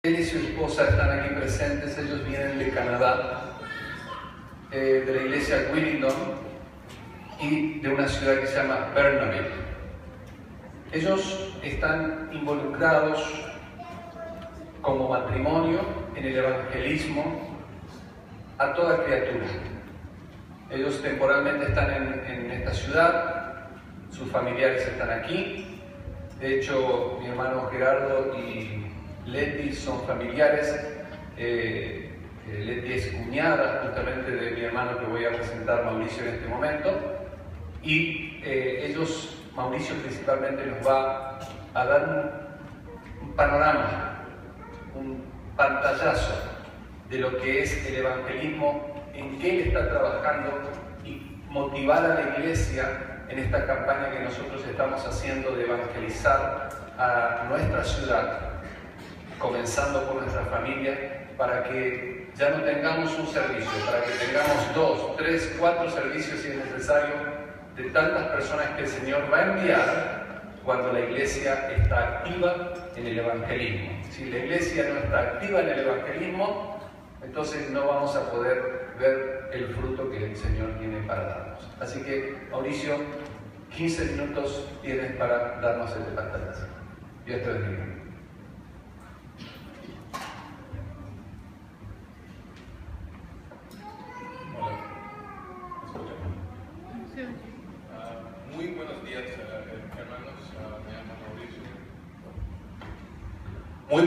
Él y su esposa están aquí presentes. Ellos vienen de Canadá, de la iglesia Willingdon y de una ciudad que se llama Burnaby. Ellos están involucrados como matrimonio en el evangelismo a toda criatura. Ellos temporalmente están en esta ciudad, sus familiares están aquí. De hecho, mi hermano Gerardo y Leti son familiares. Leti es cuñada justamente de mi hermano que voy a presentar, Mauricio, en este momento. Y ellos, Mauricio principalmente, nos va a dar un panorama, un pantallazo de lo que es el evangelismo, en qué él está trabajando y motivar a la iglesia en esta campaña que nosotros estamos haciendo de evangelizar a nuestra ciudad, comenzando por nuestra familia, para que ya no tengamos un servicio, para que tengamos 2, 3, 4 servicios si es necesario, de tantas personas que el Señor va a enviar cuando la iglesia está activa en el evangelismo. Si la iglesia no está activa en el evangelismo, entonces no vamos a poder ver el fruto que el Señor tiene para darnos. Así que, Mauricio, 15 minutos tienes para darnos este pantallazo. Dios te bendiga. Hola, ¿escuchan? Muy buenos días, hermanos. Me llamo Mauricio. Muy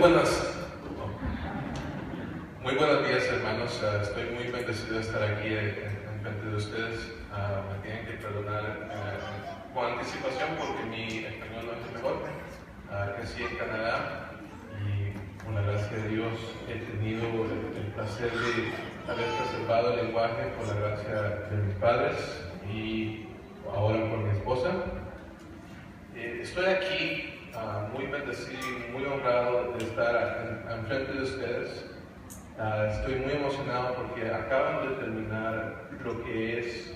buenos días, hermanos. Estoy muy bendecido de estar aquí en frente de ustedes. Me tienen que perdonar con anticipación porque mi español no es el mejor. Crecí en Canadá y por la gracia de Dios he tenido el placer de haber preservado el lenguaje por la gracia de mis padres y ahora por mi esposa. Estoy aquí muy bendecido y muy honrado de estar en frente de ustedes. Estoy muy emocionado porque acaban de terminar lo que es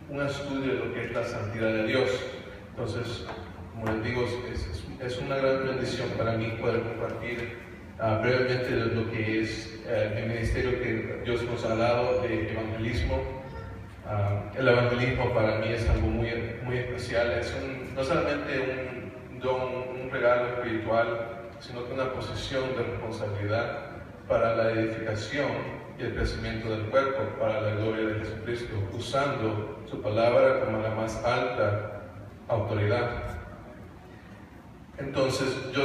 un estudio de lo que es la santidad de Dios. Entonces, como les digo, es una gran bendición para mí poder compartir brevemente lo que es el ministerio que Dios nos ha dado de evangelismo. El evangelismo para mí es algo muy, muy especial. Es no solamente un don, un regalo espiritual, sino que una posición de responsabilidad para la edificación y el crecimiento del cuerpo, para la gloria de Jesucristo, usando su palabra como la más alta autoridad. Entonces, yo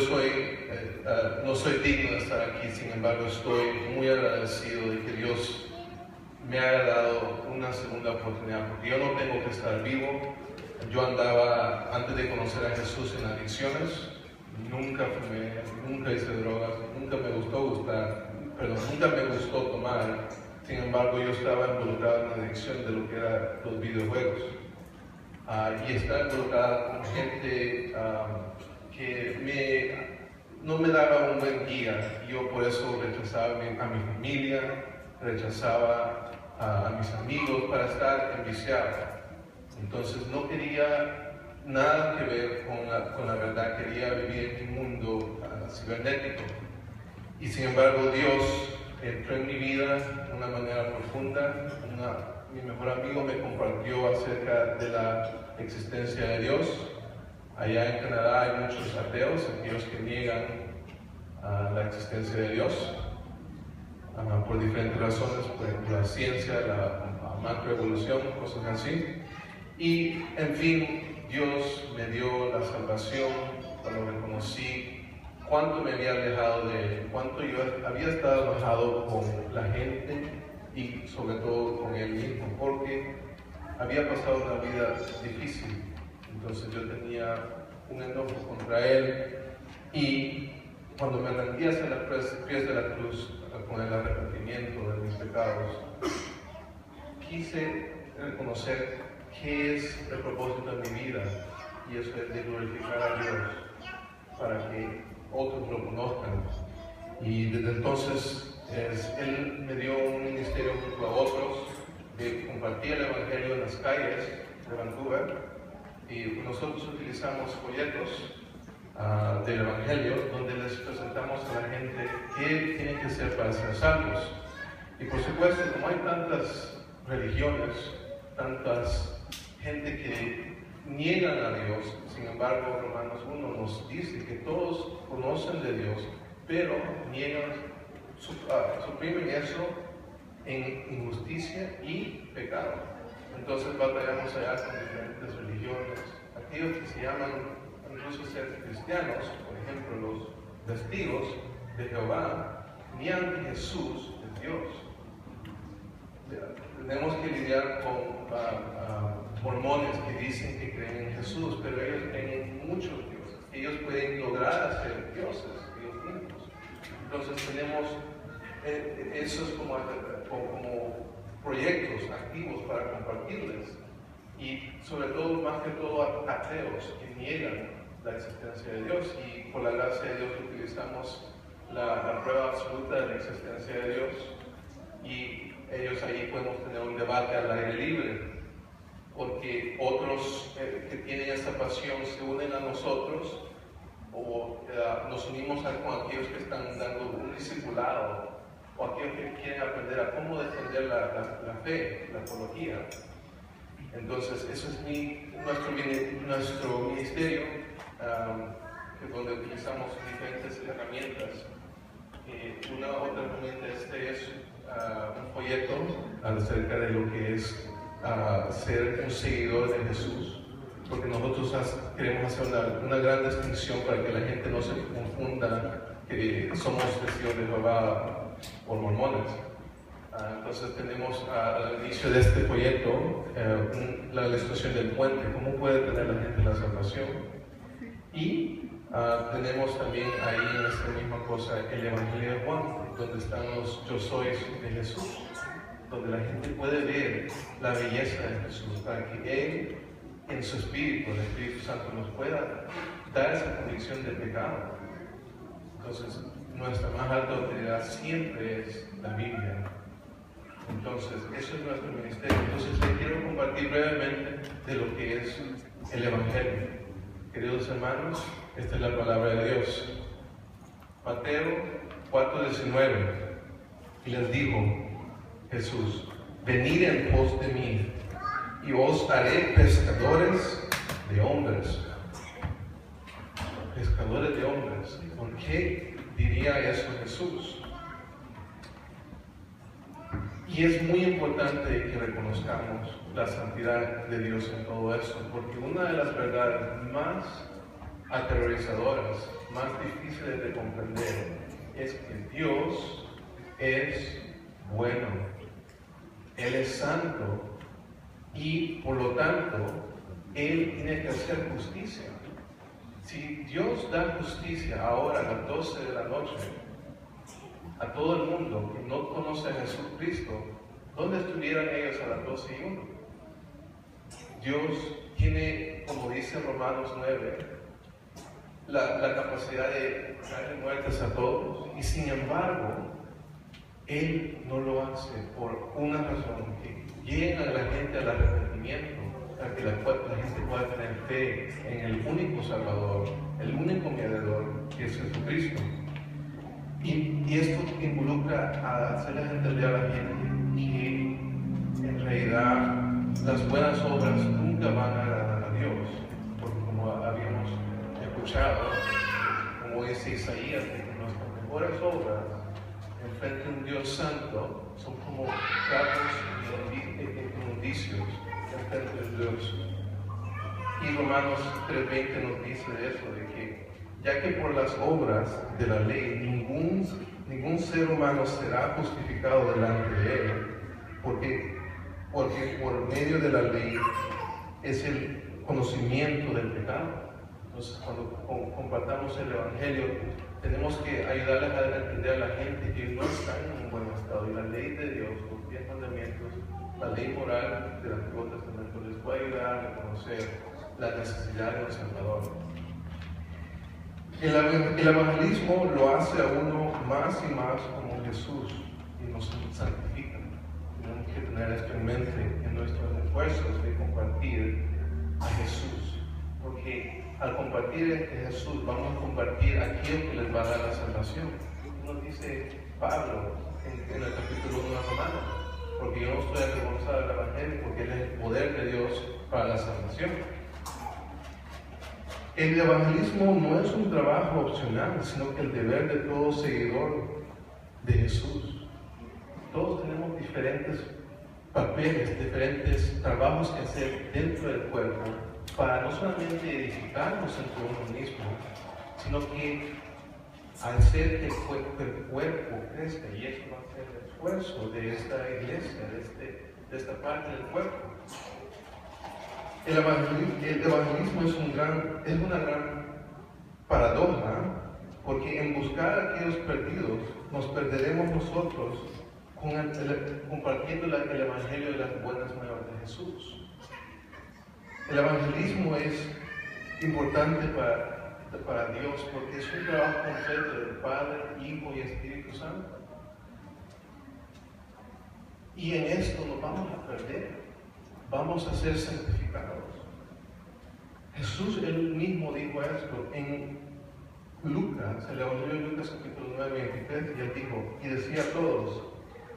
no soy digno de estar aquí, sin embargo, estoy muy agradecido de que Dios me haya dado una segunda oportunidad, porque yo no tengo que estar vivo. Yo andaba, antes de conocer a Jesús, en adicciones. Nunca fumé, nunca hice drogas, nunca me gustó tomar. Sin embargo, yo estaba involucrado en la adicción de lo que eran los videojuegos. Y estaba involucrado con gente que no me daba un buen guía. Yo por eso rechazaba a mi familia, rechazaba a mis amigos para estar enviciado. Entonces no quería nada que ver con la verdad, quería vivir en un mundo cibernético. Y sin embargo Dios entró en mi vida de una manera profunda. Mi mejor amigo me compartió acerca de la existencia de Dios. Allá en Canadá hay muchos ateos, aquellos que niegan la existencia de Dios por diferentes razones, por ejemplo la ciencia, la macroevolución, cosas así. Y en fin, Dios me dio la salvación cuando reconocí cuánto me había alejado de Él, cuánto yo había estado enojado con la gente y sobre todo con Él mismo, porque había pasado una vida difícil. Entonces yo tenía un enojo contra Él y cuando me rendí hacia los pies de la cruz con el arrepentimiento de mis pecados, quise reconocer qué es el propósito de mi vida, y eso es de glorificar a Dios para que otros lo conozcan. Y desde entonces Él me dio un ministerio junto a otros de compartir el Evangelio en las calles de Vancouver, y nosotros utilizamos folletos del Evangelio, donde les presentamos a la gente qué tienen que hacer para ser salvos. Y por supuesto, como hay tantas religiones, tantas gente que niegan a Dios, sin embargo, Romanos 1 nos dice que todos conocen de Dios, pero niegan, suprimen eso en injusticia y pecado. Entonces batallamos allá con diferentes religiones, aquellos que se llaman incluso ser cristianos, por ejemplo los testigos de Jehová, niegan que Jesús es Dios. Tenemos que lidiar con mormones que dicen que creen en Jesús, pero ellos creen en muchos dioses. Ellos pueden lograr ser dioses ellos mismos. Entonces tenemos esos como proyectos activos para compartirles. Y sobre todo, más que todo, ateos que niegan la existencia de Dios. Y por la gracia de Dios utilizamos la prueba absoluta de la existencia de Dios. Y ellos ahí podemos tener un debate al aire libre, porque otros que tienen esa pasión se unen a nosotros o nos unimos con aquellos que están dando un discipulado o aquellos que quieren aprender a cómo defender la fe, la teología. Entonces, eso es nuestro ministerio, donde utilizamos diferentes herramientas. Una otra herramienta es un folleto acerca de lo que es ser un seguidor de Jesús, porque nosotros queremos hacer una gran distinción para que la gente no se confunda que somos testigos de Jehová o mormones. Entonces tenemos al inicio de este folleto la ilustración del puente, cómo puede tener la gente la salvación. Y tenemos también ahí en esta misma cosa el Evangelio de Juan, donde están los yo sois de Jesús, donde la gente puede ver la belleza de Jesús, para que Él, en su Espíritu, el Espíritu Santo, nos pueda dar esa convicción de pecado. Entonces, nuestra más alta autoridad siempre es la Biblia. Entonces, eso es nuestro ministerio. Entonces, les quiero compartir brevemente de lo que es el Evangelio. Queridos hermanos, esta es la palabra de Dios. Mateo 4:19. Y les dijo Jesús: venid en pos de mí, y os haré pescadores de hombres. Pescadores de hombres. ¿Por qué diría eso Jesús? Y es muy importante que reconozcamos la santidad de Dios en todo esto, porque una de las verdades más aterrorizadoras, más difíciles de comprender, es que Dios es bueno, Él es santo y por lo tanto Él tiene que hacer justicia. Si Dios da justicia ahora a las 12 de la noche a todo el mundo que no conoce a Jesucristo, ¿dónde estuvieran ellos a las 12:01? Dios tiene, como dice Romanos 9, la capacidad de darle muertes a todos, y sin embargo, Él no lo hace por una razón: que lleguen a la gente al arrepentimiento, para que la gente pueda tener fe en el único Salvador, el único mediador, que es Jesucristo. Y esto involucra a hacerles entender a la gente que en realidad las buenas obras nunca van a agradar a Dios, porque como habíamos escuchado, como dice Isaías, que nuestras mejores obras enfrente de un Dios santo son como trapos inmundicios enfrente de Dios. Y Romanos 3:20 nos dice de eso, de que ya que por las obras de la ley ningún ser humano será justificado delante de Él, porque por medio de la ley es el conocimiento del pecado. Entonces, cuando compartamos el Evangelio, tenemos que ayudarles a entender a la gente que no está en un buen estado, y la ley de Dios, los 10 mandamientos, la ley moral del Antiguo Testamento les puede ayudar a reconocer la necesidad de un Salvador. El evangelismo lo hace a uno más y más como Jesús y nos santifica. Tenemos que tener esto en mente en nuestros esfuerzos de compartir a Jesús, Porque al compartir en Jesús vamos a compartir aquello que les va a dar la salvación. Nos dice Pablo en el capítulo 1 de Romanos, porque yo no estoy avergonzado del Evangelio, porque Él es el poder de Dios para la salvación. El evangelismo no es un trabajo opcional, sino que el deber de todo seguidor de Jesús. Todos tenemos diferentes papeles, diferentes trabajos que hacer dentro del cuerpo para no solamente edificarnos entre uno mismo, sino que hacer que el cuerpo crezca, y eso va a ser el esfuerzo de esta iglesia, de esta parte del cuerpo. El evangelismo es una gran paradoja, porque en buscar a aquellos perdidos nos perderemos nosotros compartiendo el evangelio de las buenas nuevas de Jesús. El evangelismo es importante para Dios porque es un trabajo completo del Padre, Hijo y Espíritu Santo. Y en esto nos vamos a perder. Vamos a ser santificados. Jesús él mismo dijo esto en Lucas, el Evangelio de Lucas capítulo 9, 23, y él dijo, y decía a todos,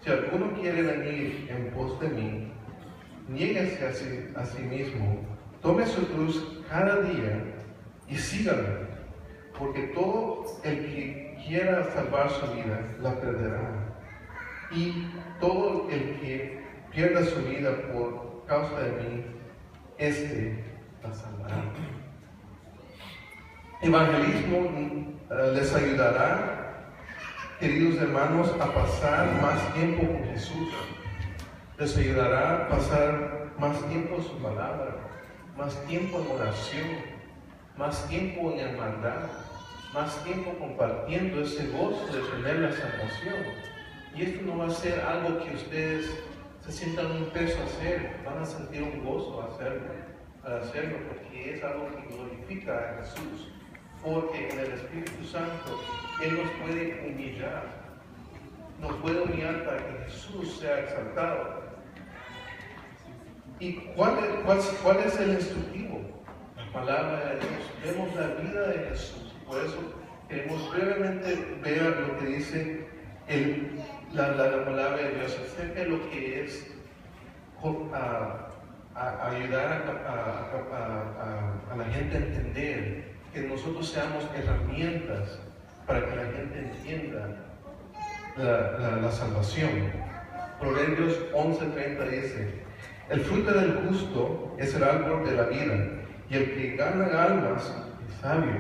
si alguno quiere venir en pos de mí, niéguese a sí mismo, tome su cruz cada día y sígame, porque todo el que quiera salvar su vida la perderá, y todo el que pierda su vida por causa de mí, la salvará. Evangelismo les ayudará, queridos hermanos, a pasar más tiempo con Jesús. Les ayudará a pasar más tiempo en su palabra, más tiempo en oración, más tiempo en hermandad, más tiempo compartiendo ese gozo de tener la salvación. Y esto no va a ser algo que ustedes se sientan un peso a hacer, van a sentir un gozo al hacerlo, porque es algo que glorifica a Jesús, porque en el Espíritu Santo Él nos puede humillar para que Jesús sea exaltado. ¿Y cuál es el instructivo? La palabra de Dios. Vemos la vida de Jesús, por eso queremos brevemente ver lo que dice la palabra de Dios acerca de lo que es ayudar a la gente a entender, que nosotros seamos herramientas para que la gente entienda la salvación. Proverbios 11:30 dice, el fruto del justo es el árbol de la vida, y el que gana almas es sabio.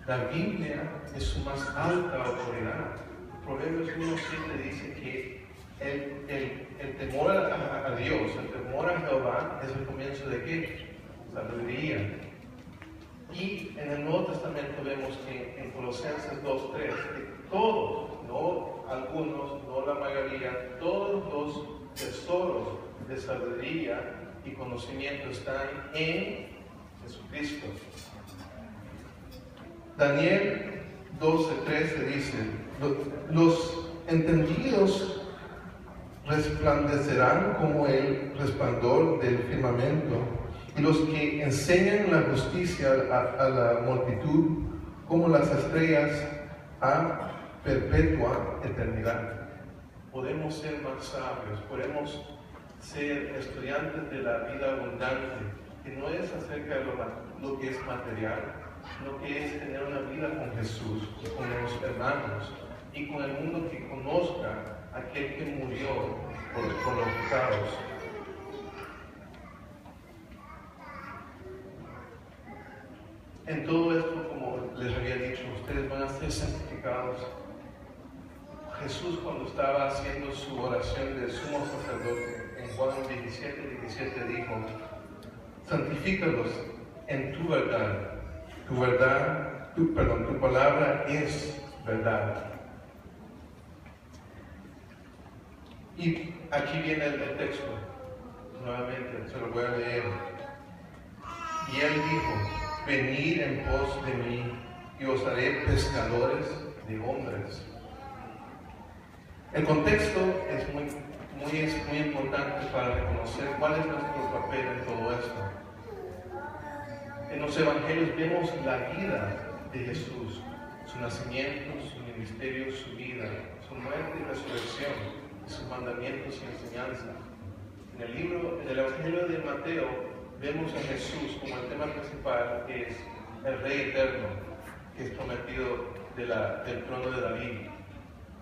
La Biblia es su más alta autoridad. Proverbios 1:7 dice que el temor a Dios, el temor a Jehová es el comienzo de ¿qué? Sabiduría. Y en el Nuevo Testamento vemos que en Colosenses 2:3, que todos, no algunos, no la mayoría, todos los tesoros de sabiduría y conocimiento están en Jesucristo. Daniel 12:13 dice, los entendidos resplandecerán como el resplandor del firmamento, y los que enseñan la justicia a la multitud como las estrellas a perpetua eternidad. Podemos ser más sabios, podemos ser estudiantes de la vida abundante, que no es acerca de lo que es material, sino que es tener una vida con Jesús y con los hermanos y con el mundo que conozca a aquel que murió por los pecados. En todo esto, como les había dicho, ustedes van a ser santificados. Jesús, cuando estaba haciendo su oración de sumo sacerdote, en Juan 17:17 dijo, santifícalos en tu verdad. Tu palabra es verdad. Y aquí viene el texto, nuevamente, se lo voy a leer. Y él dijo, venid en pos de mí, y os haré pescadores de hombres. El contexto es muy importante para reconocer cuál es nuestro papel en todo esto. En los evangelios vemos la vida de Jesús, su nacimiento, su ministerio, su vida, su muerte y resurrección, sus mandamientos y enseñanzas. En el Evangelio de Mateo vemos a Jesús como el tema principal, que es el Rey eterno, que es prometido del trono de David.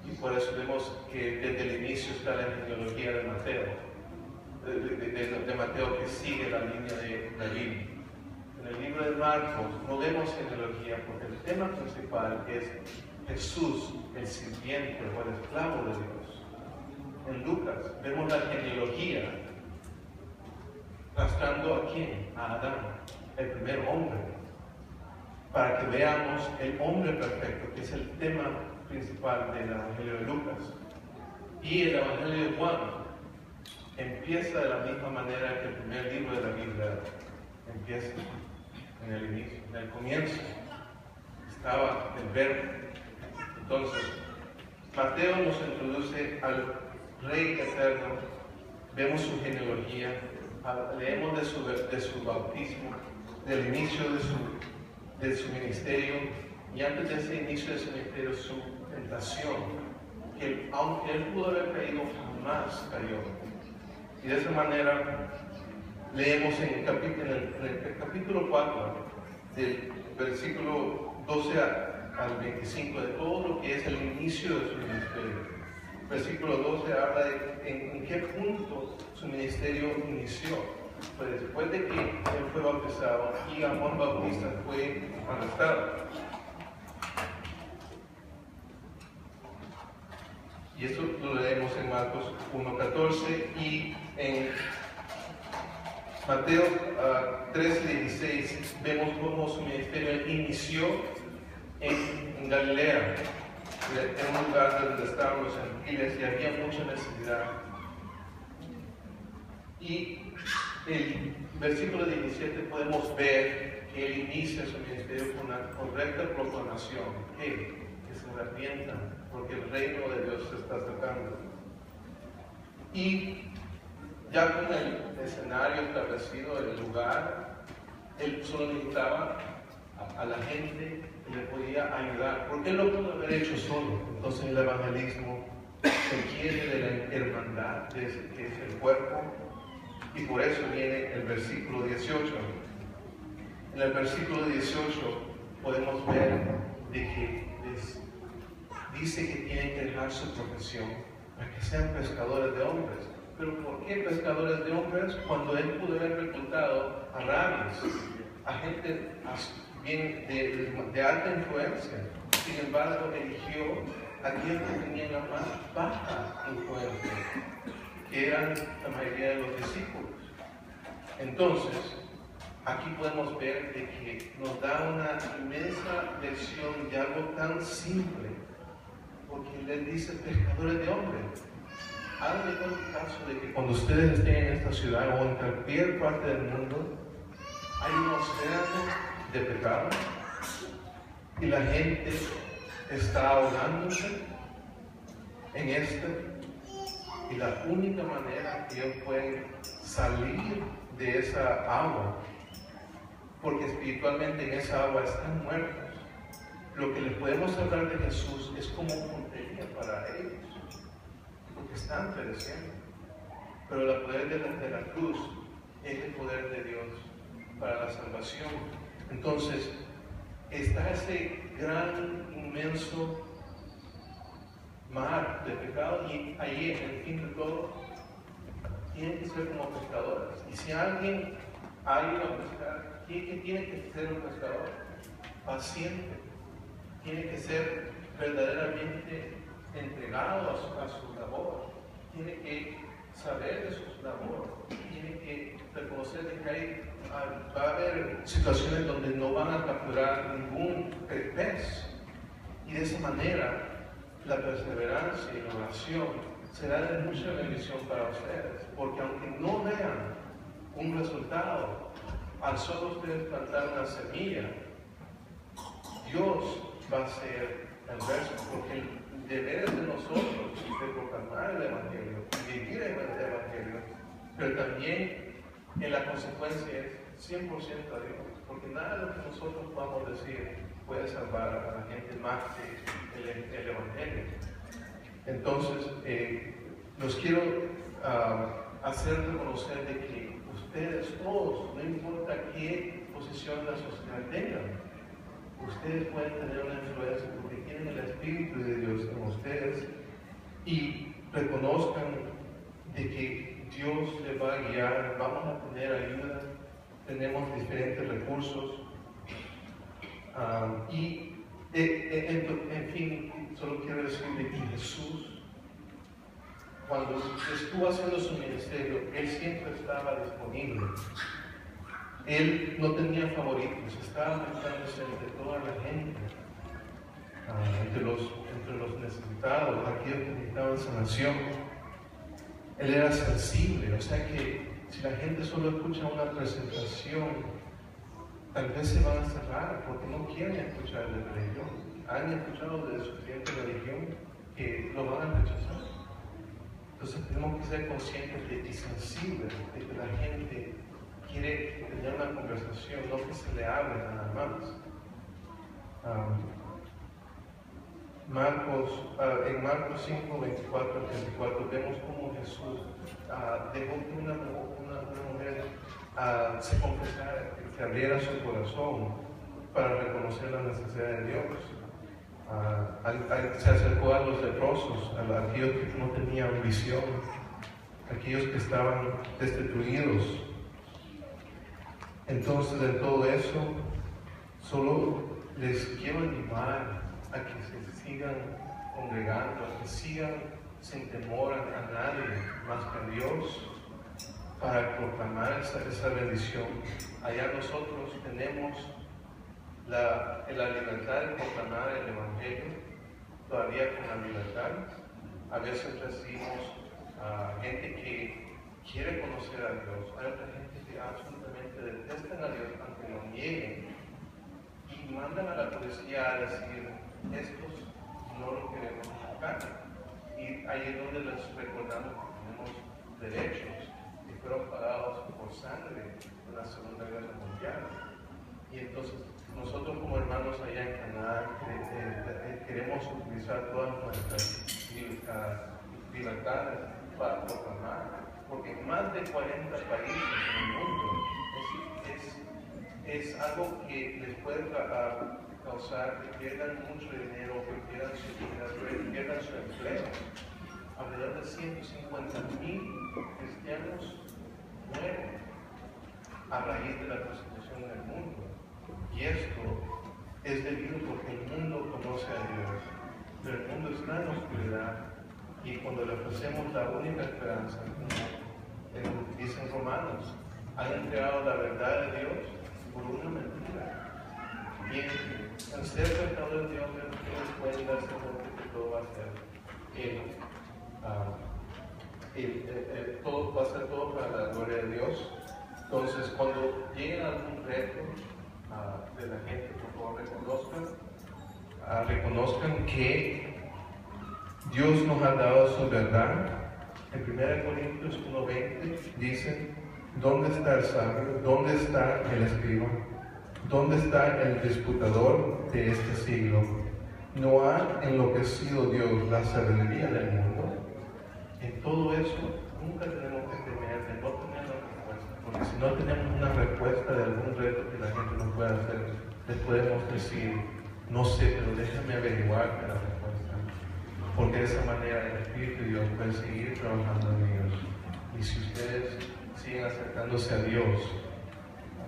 Y por eso vemos que desde el inicio está la genealogía de Mateo, de Mateo que sigue la línea de David. En el libro de Marcos no vemos genealogía porque el tema principal es Jesús, el sirviente o el esclavo de Dios. En Lucas vemos la genealogía arrastrando ¿a quién? A Adán, el primer hombre, para que veamos el hombre perfecto, que es el tema principal del Evangelio de Lucas. Y el Evangelio de Juan empieza de la misma manera que el primer libro de la Biblia empieza, en el inicio, en el comienzo estaba el verbo. Entonces, Mateo nos introduce al Rey eterno, vemos su genealogía, leemos de su bautismo, del inicio de su ministerio, y antes de ese inicio de su ministerio, su tentación, que aunque él pudo haber caído, jamás cayó. Y de esa manera leemos en el capítulo 4, del versículo 12 al 25, de todo lo que es el inicio de su ministerio. Versículo 12 habla de en qué punto su ministerio inició. Pues después de que él fue bautizado y a Juan Bautista fue arrestado. Y esto lo leemos en Marcos 1:14 y en Mateo 13:16 vemos cómo su ministerio inició en Galilea, en un lugar donde estaban los gentiles y había mucha necesidad. Y el versículo 17 podemos ver que él inicia su ministerio con una correcta proclamación, que se arrepientan, porque el reino de Dios se está acercando. Y ya con el escenario establecido, el lugar, él solo necesitaba a la gente que le podía ayudar, porque él lo pudo haber hecho solo. Entonces el evangelismo requiere de la hermandad, que es el cuerpo, y por eso viene el versículo 18. En el versículo 18 podemos ver de que dice que tienen que dejar su profesión para que sean pescadores de hombres. Pero ¿por qué pescadores de hombres cuando él pudo haber reclutado a rabies, a gente bien de alta influencia? Sin embargo, eligió a quienes que tenían la más baja influencia, que eran la mayoría de los discípulos. Entonces, aquí podemos ver de que nos da una inmensa lección de algo tan simple, porque él dice pescadores de hombres. Hagan de caso de que cuando ustedes estén en esta ciudad o en cualquier parte del mundo, hay un océano de pecado y la gente está ahogándose en y la única manera que ellos pueden salir de esa agua, porque espiritualmente en esa agua están muertos, lo que les podemos hablar de Jesús es como puntería para ellos, porque están pereciendo. Pero el poder de la cruz es el poder de Dios para la salvación. Entonces, está ese gran, inmenso mar de pecado, y ahí, en el fin de todo, tienen que ser como pescadores. Y si alguien ha ido a pescar, ¿qué tiene que ser un pescador? Paciente. Tiene que ser verdaderamente entregado a su labor. Tiene que saber de su labor. Tiene que reconocer que va a haber situaciones donde no van a capturar ningún pez. Y de esa manera, la perseverancia y la oración será de mucha bendición para ustedes, porque aunque no vean un resultado, al solo ustedes plantar una semilla, Dios va a hacer el resto, porque el deber es de nosotros de proclamar el Evangelio, vivir el Evangelio, pero también en la consecuencia es 100% a Dios, porque nada de lo que nosotros podamos decir puede salvar a la gente más que el Evangelio. Entonces, los quiero hacer reconocer de que ustedes todos, no importa qué posición la sociedad tengan, ustedes pueden tener una influencia porque tienen el Espíritu de Dios en ustedes y reconozcan de que Dios les va a guiar, vamos a tener ayuda, tenemos diferentes recursos en fin, solo quiero decirle que Jesús, cuando estuvo haciendo su ministerio, Él siempre estaba disponible. Él no tenía favoritos, estaba mezclándose entre toda la gente, entre los necesitados, aquellos que necesitaban sanación. Él era sensible, o sea que si la gente solo escucha una presentación, tal vez se van a cerrar porque no quieren escuchar de religión. Han escuchado de suficiente religión que lo van a rechazar. Entonces tenemos que ser conscientes y sensibles de que la gente quiere tener una conversación, no que se le hable nada más. En Marcos 5, 24 al 34 vemos cómo Jesús dejó que una mujer se confesara, que se abriera su corazón para reconocer la necesidad de Dios. Se acercó a los leprosos, a aquellos que no tenían visión, aquellos que estaban destituidos. Entonces, en todo eso, solo les quiero animar a que se sigan congregando, a que sigan sin temor a nadie más que a Dios, para proclamar esa bendición. Allá nosotros tenemos la libertad de proclamar el Evangelio, todavía con la libertad. A veces recibimos gente que quiere conocer a Dios, hay otra gente que absolutamente detestan a Dios aunque lo nieguen y mandan a la policía a decir, estos no lo queremos buscar. Y ahí es donde les recordamos que tenemos derechos que fueron pagados por sangre en la Segunda Guerra Mundial. Y entonces nosotros como hermanos allá en Canadá queremos utilizar todas nuestras libertades para proclamar, porque en más de 40 países en el mundo es algo que les puede causar que pierdan mucho dinero, que pierdan su vida, que pierdan su empleo. Alrededor de 150,000 cristianos mueren a raíz de la persecución del mundo. Y esto es debido porque el mundo conoce a Dios, pero el mundo está en la oscuridad. Y cuando le ofrecemos la única esperanza, como dicen Romanos, han entregado la verdad de Dios por una mentira. Y en ser pecador de Dios, ellos pueden darse cuenta que todo va a ser todo va a ser todo para la gloria de Dios. Entonces, cuando lleguen a algún reto de la gente, por favor reconozcan que Dios nos ha dado su verdad. En 1 Corintios 1:20 dice, ¿dónde está el sabio? ¿Dónde está el escriba? ¿Dónde está el disputador de este siglo? ¿No ha enloquecido Dios la sabiduría del mundo? En todo eso, nunca tenemos que temer de no tener la respuesta, porque si no tenemos una respuesta de algún reto que la gente no pueda hacer, les podemos decir, no sé, pero déjame averiguar la respuesta, porque de esa manera el Espíritu de Dios puede seguir trabajando en ellos. Y si ustedes siguen acercándose a Dios,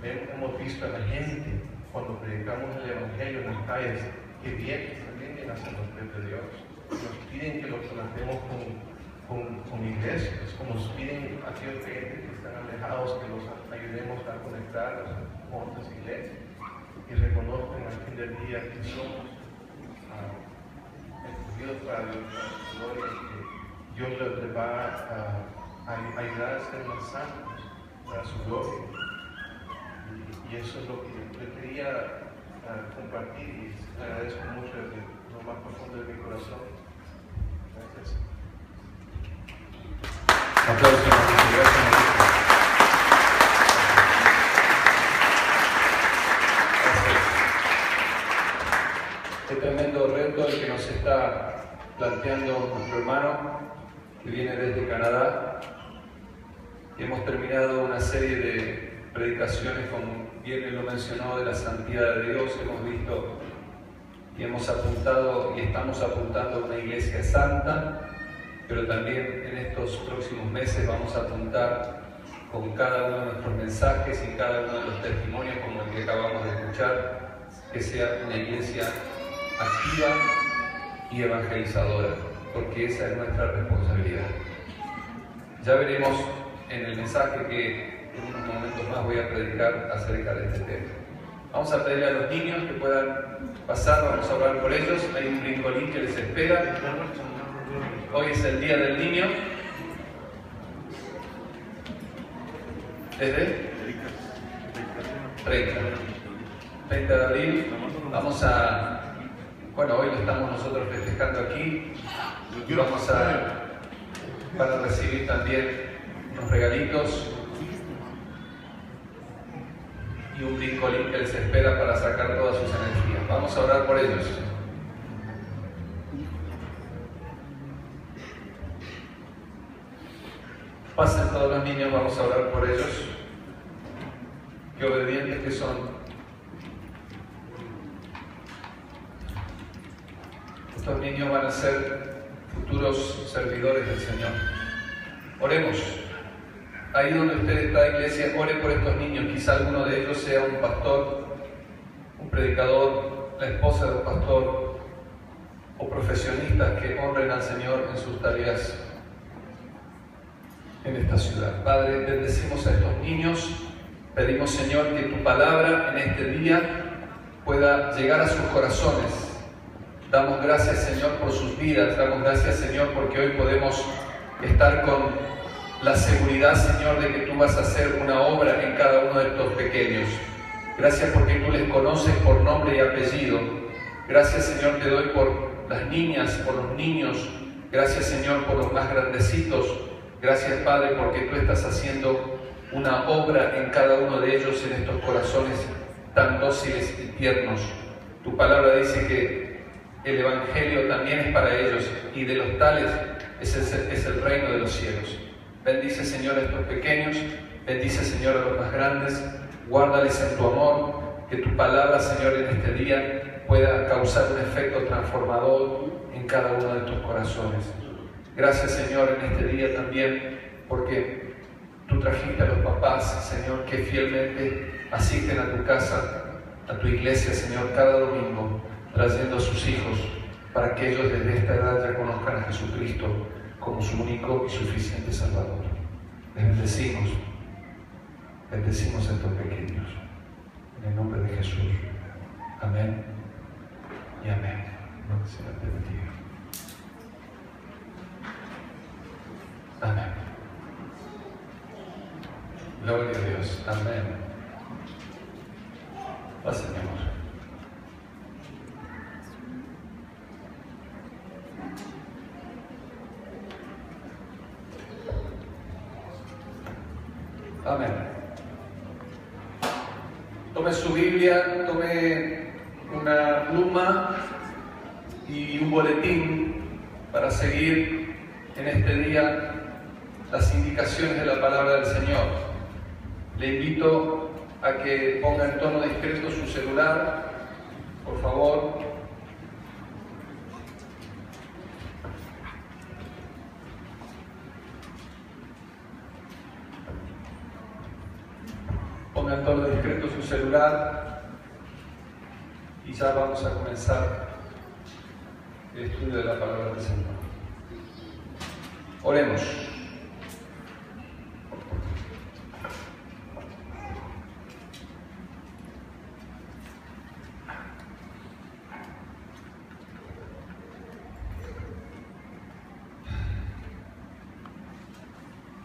hemos visto a la gente cuando predicamos el Evangelio en las calles que vienen hacia los pies de Dios, nos piden que los conectemos con iglesias, como nos piden a aquellos creyentes que están alejados que los ayudemos a conectarlos con otras iglesias y reconozcan al fin del día que somos escogidos para Dios, para su gloria, y que Dios les va a ayudar a ser más santos para su gloria. Y eso es lo que yo quería compartir y les agradezco mucho desde lo más profundo de mi corazón. Gracias. Aplausos. está planteando nuestro hermano que viene desde Canadá. Hemos terminado una serie de predicaciones, como bien él lo mencionó, de la santidad de Dios. Hemos visto y hemos apuntado y estamos apuntando a una iglesia santa, pero también en estos próximos meses vamos a apuntar con cada uno de nuestros mensajes y cada uno de los testimonios, como el que acabamos de escuchar, que sea una iglesia activa y evangelizadora, porque esa es nuestra responsabilidad. Ya veremos en el mensaje que en unos momentos más voy a predicar acerca de este tema. Vamos a pedirle a los niños que puedan pasar, vamos a orar por ellos. Hay un brincolín que les espera. Hoy es el Día del Niño. Desde 30 de abril. Vamos a... Bueno, hoy lo estamos nosotros festejando aquí. Y vamos para recibir también unos regalitos y un brincolín que les espera para sacar todas sus energías. Vamos a orar por ellos. Pasen todos los niños, vamos a orar por ellos. Qué obedientes que son. Estos niños van a ser futuros servidores del Señor. Oremos. Ahí donde usted está, iglesia, ore por estos niños. Quizá alguno de ellos sea un pastor, un predicador, la esposa de un pastor o profesionistas que honren al Señor en sus tareas en esta ciudad. Padre, bendecimos a estos niños. Pedimos, Señor, que tu palabra en este día pueda llegar a sus corazones. Damos gracias, Señor, por sus vidas. Damos gracias, Señor, porque hoy podemos estar con la seguridad, Señor, de que tú vas a hacer una obra en cada uno de estos pequeños. Gracias porque tú les conoces por nombre y apellido. Gracias, Señor, te doy por las niñas, por los niños. Gracias, Señor, por los más grandecitos. Gracias, Padre, porque tú estás haciendo una obra en cada uno de ellos, en estos corazones tan dóciles y tiernos. Tu palabra dice que el Evangelio también es para ellos y de los tales es el reino de los cielos. Bendice, Señor, a estos pequeños, bendice, Señor, a los más grandes, guárdales en tu amor, que tu palabra, Señor, en este día pueda causar un efecto transformador en cada uno de tus corazones. Gracias, Señor, en este día también, porque tú trajiste a los papás, Señor, que fielmente asisten a tu casa, a tu iglesia, Señor, cada domingo, trayendo a sus hijos, para que ellos desde esta edad ya conozcan a Jesucristo como su único y suficiente Salvador. Les bendecimos a estos pequeños. En el nombre de Jesús. Amén y amén. No, Señor te bendiga. Amén. Gloria a Dios. Amén. Pase, mi amor. Amén. Tome su Biblia, tome una pluma y un boletín para seguir en este día las indicaciones de la palabra del Señor. Le invito a que ponga en tono discreto su celular, por favor. Ponga en tono discreto su celular y ya vamos a comenzar el estudio de la palabra del Señor. Oremos.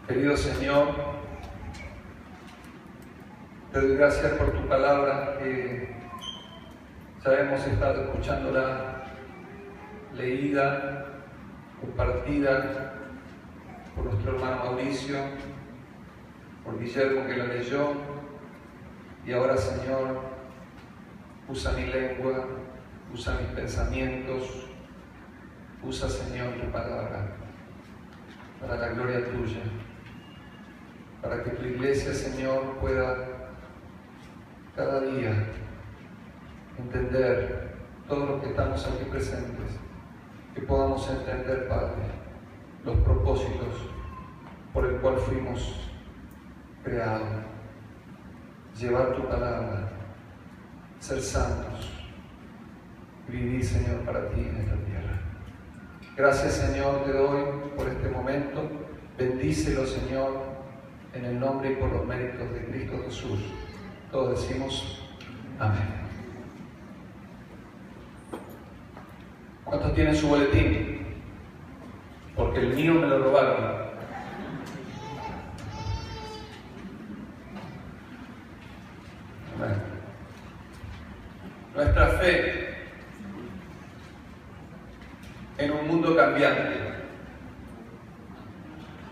Querido Señor, te doy gracias por tu palabra, que ya hemos estado escuchándola leída, compartida por nuestro hermano Mauricio, por Guillermo que la leyó, y ahora, Señor, usa mi lengua, usa mis pensamientos, Usa, Señor, tu palabra para la gloria tuya, para que tu iglesia, Señor, pueda cada día entender todo lo que estamos aquí presentes, que podamos entender, Padre, los propósitos por el cual fuimos creados, llevar tu palabra, ser santos, vivir, Señor, para ti en esta tierra. Gracias, Señor, te doy por este momento. Bendícelo, Señor, en el nombre y por los méritos de Cristo Jesús. Todos decimos amén. ¿Cuántos tienen su boletín? Porque el mío me lo robaron. Amén. Nuestra fe en un mundo cambiante.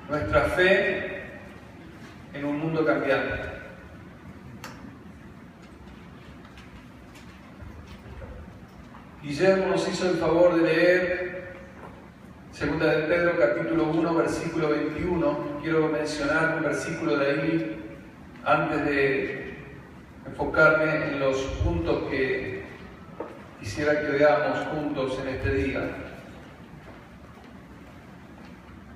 Nuestra fe en un mundo cambiante. Guillermo nos hizo el favor de leer 2 de Pedro capítulo 1 versículo 21. Quiero mencionar un versículo de ahí antes de enfocarme en los puntos que quisiera que veamos juntos en este día.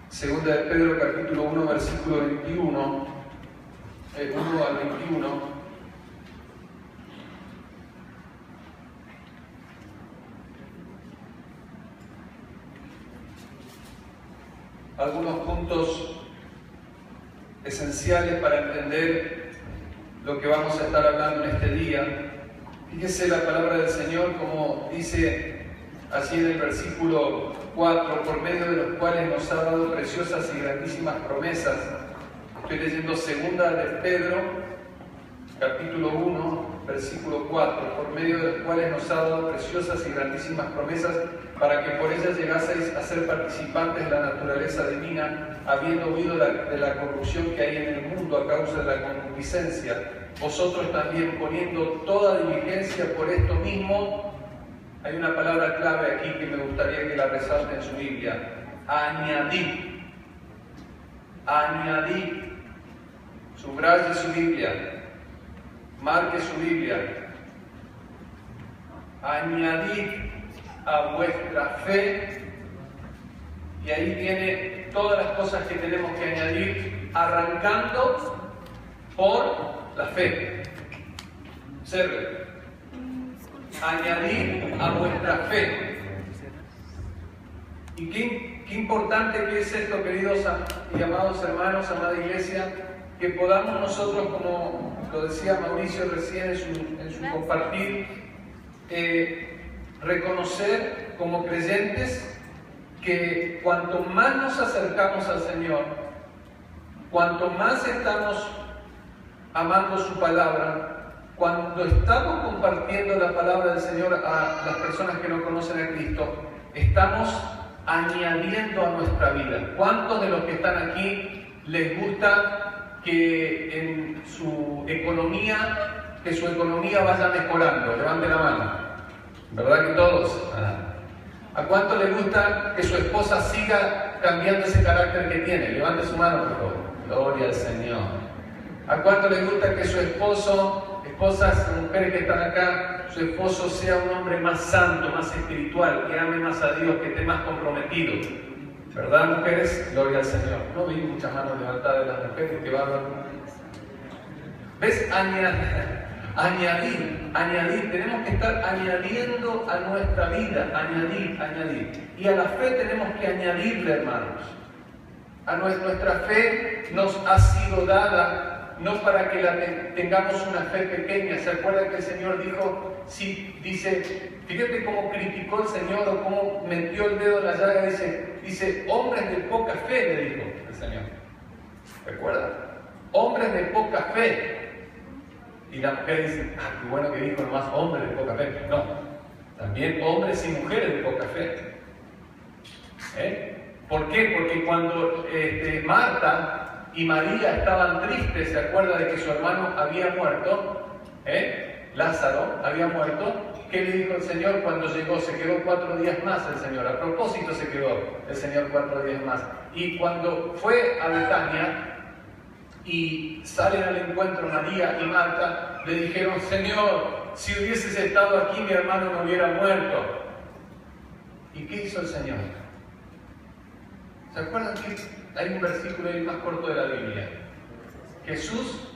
2 de Pedro capítulo 1 versículo 21, 1 al 21. Algunos puntos esenciales para entender lo que vamos a estar hablando en este día. Fíjese la palabra del Señor como dice así en el versículo 4, por medio de los cuales nos ha dado preciosas y grandísimas promesas. Estoy leyendo 2 de Pedro, capítulo 1, versículo 4, por medio de los cuales nos ha dado preciosas y grandísimas promesas, para que por ellas llegaseis a ser participantes de la naturaleza divina, habiendo huido de la corrupción que hay en el mundo a causa de la concupiscencia. Vosotros también, poniendo toda diligencia por esto mismo. Hay una palabra clave aquí que me gustaría que la resalte en su Biblia. Añadid. Añadid. Subraye su Biblia. Marque su Biblia. Añadid a vuestra fe. Y ahí viene todas las cosas que tenemos que añadir, arrancando por la fe. Observe. Añadir a vuestra fe. Y qué importante que es esto, queridos y amados hermanos, amada iglesia, que podamos nosotros, como lo decía Mauricio recién en su compartir, reconocer como creyentes que cuanto más nos acercamos al Señor, cuanto más estamos amando su palabra, cuando estamos compartiendo la palabra del Señor a las personas que no conocen a Cristo, estamos añadiendo a nuestra vida. ¿Cuántos de los que están aquí les gusta que en su economía, vaya mejorando? Levante la mano. ¿Verdad que todos? ¿A cuánto les gusta que su esposa siga cambiando ese carácter que tiene? Levante su mano, por favor. Gloria al Señor. ¿A cuánto les gusta que su esposas, mujeres que están acá, su esposo sea un hombre más santo, más espiritual, que ame más a Dios, que esté más comprometido? ¿Verdad, mujeres? Gloria al Señor. No vi muchas manos levantadas de las mujeres, que bárbaro. ¿Ves? Añadir. Tenemos que estar añadiendo a nuestra vida, añadir. Y a la fe tenemos que añadirle, hermanos. A nuestra fe nos ha sido dada no para que tengamos una fe pequeña. ¿Se acuerdan que el Señor dijo, sí, dice, fíjate cómo criticó el Señor o cómo metió el dedo en la llaga? Dice, hombres de poca fe, le dijo el Señor. ¿Recuerdan? Hombres de poca fe. Y la mujer dice, qué bueno que dijo nomás hombres de poca fe. No, también hombres y mujeres de poca fe. ¿Por qué? Porque cuando Marta y María estaban tristes, se acuerda de que su hermano había muerto, Lázaro había muerto. ¿Qué le dijo el Señor cuando llegó? Se quedó 4 días más el Señor. A propósito se quedó el Señor 4 días más. Y cuando fue a Betania y salen al encuentro María y Marta, le dijeron: Señor, si hubieses estado aquí mi hermano no hubiera muerto. ¿Y qué hizo el Señor? ¿Se acuerdan que hay un versículo ahí más corto de la Biblia? Jesús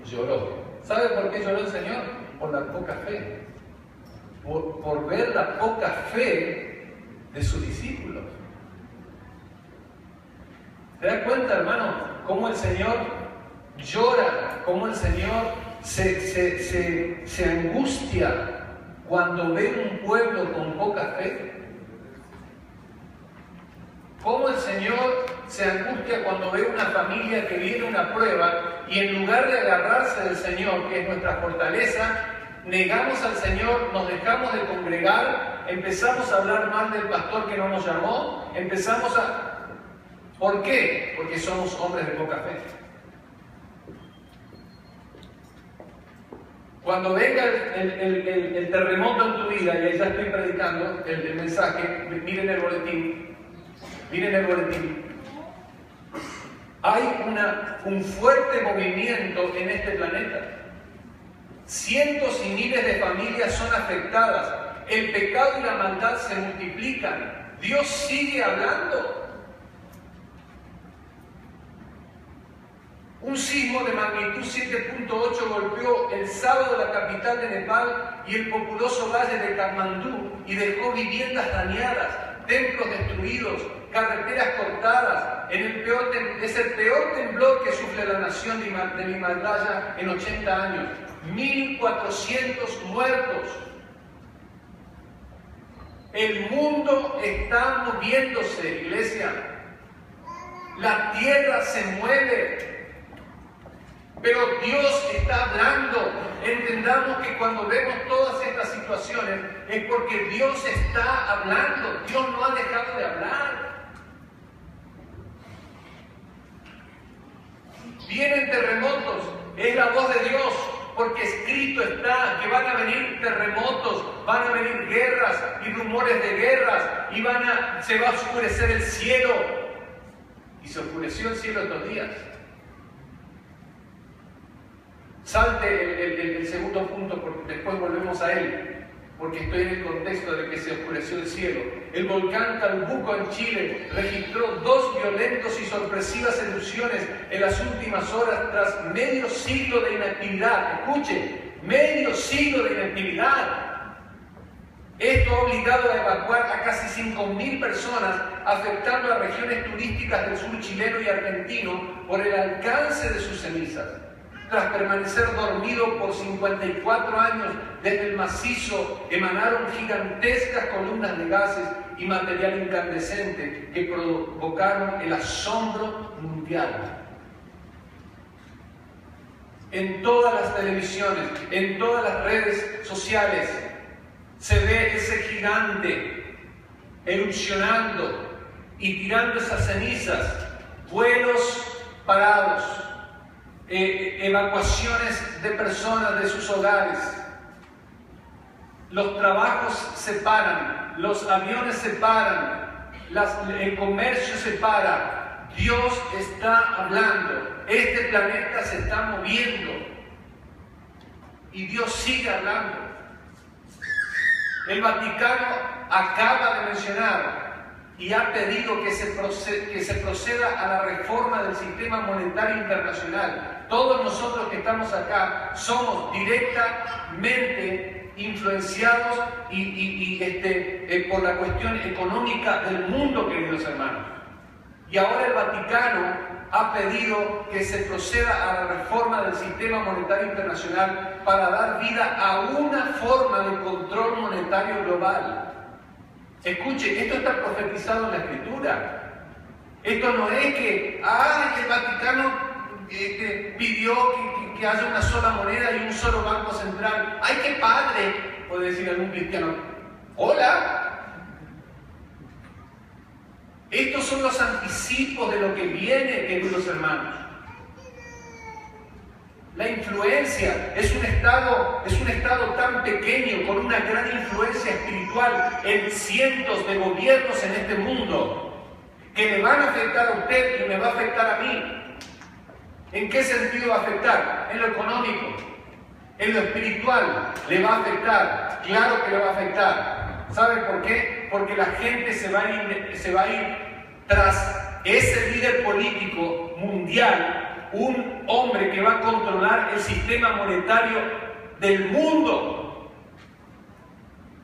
lloró. ¿Sabe por qué lloró el Señor? Por la poca fe. Por ver la poca fe de sus discípulos. ¿Te das cuenta, hermano, cómo el Señor llora, cómo el Señor se angustia cuando ve un pueblo con poca fe? ¿Cómo el Señor se angustia cuando ve una familia que viene una prueba y en lugar de agarrarse del Señor, que es nuestra fortaleza, negamos al Señor, nos dejamos de congregar, empezamos a hablar mal del pastor que no nos llamó, empezamos a... ¿Por qué? Porque somos hombres de poca fe. Cuando venga el terremoto en tu vida, y ahí ya estoy predicando el mensaje, miren el boletín. Miren el boletín. Hay un fuerte movimiento en este planeta. Cientos y miles de familias son afectadas. El pecado y la maldad se multiplican. Dios sigue hablando. Un sismo de magnitud 7.8 golpeó el sábado la capital de Nepal y el populoso valle de Katmandú y dejó viviendas dañadas, templos destruidos, carreteras cortadas. Es el peor temblor que sufre la nación del Himalaya en 80 años. 1.400 muertos. El mundo está moviéndose, iglesia. La tierra se mueve. Pero Dios está hablando. Entendamos que cuando vemos todas estas situaciones es porque Dios está hablando. Dios no ha dejado de hablar. Vienen terremotos, es la voz de Dios, porque escrito está que van a venir terremotos, van a venir guerras y rumores de guerras y se va a oscurecer el cielo. Y se oscureció el cielo estos días. Salte el segundo punto, porque después volvemos a él, porque estoy en el contexto de que se oscureció el cielo. El volcán Calbuco en Chile registró 2 violentos y sorpresivas erupciones en las últimas horas tras medio siglo de inactividad. Escuchen, medio siglo de inactividad. Esto ha obligado a evacuar a casi 5.000 personas, afectando a regiones turísticas del sur chileno y argentino por el alcance de sus cenizas. Tras permanecer dormido por 54 años desde el macizo, emanaron gigantescas columnas de gases y material incandescente que provocaron el asombro mundial. En todas las televisiones, en todas las redes sociales, se ve ese gigante erupcionando y tirando esas cenizas, vuelos parados, evacuaciones de personas de sus hogares. Los trabajos se paran, los aviones se paran, el comercio se para. Dios está hablando, este planeta se está moviendo y Dios sigue hablando. El Vaticano acaba de mencionar y ha pedido que se proceda a la reforma del sistema monetario internacional. Todos nosotros que estamos acá somos directamente influenciados por la cuestión económica del mundo, queridos hermanos. Y ahora el Vaticano ha pedido que se proceda a la reforma del sistema monetario internacional para dar vida a una forma de control monetario global. Escuche, esto está profetizado en la Escritura. Esto no es que el Vaticano pidió que haya una sola moneda y un solo banco central. ¡Ay, qué padre! Puede decir algún cristiano. ¡Hola! Estos son los anticipos de lo que viene, queridos hermanos. La La influencia es un estado tan pequeño con una gran influencia espiritual en cientos de gobiernos en este mundo que le van a afectar a usted y me va a afectar a mí. ¿En qué sentido va a afectar? En lo económico, en lo espiritual, le va a afectar. Claro que le va a afectar. ¿Sabe por qué? Porque la gente se va a ir tras ese líder político mundial, un hombre que va a controlar el sistema monetario del mundo.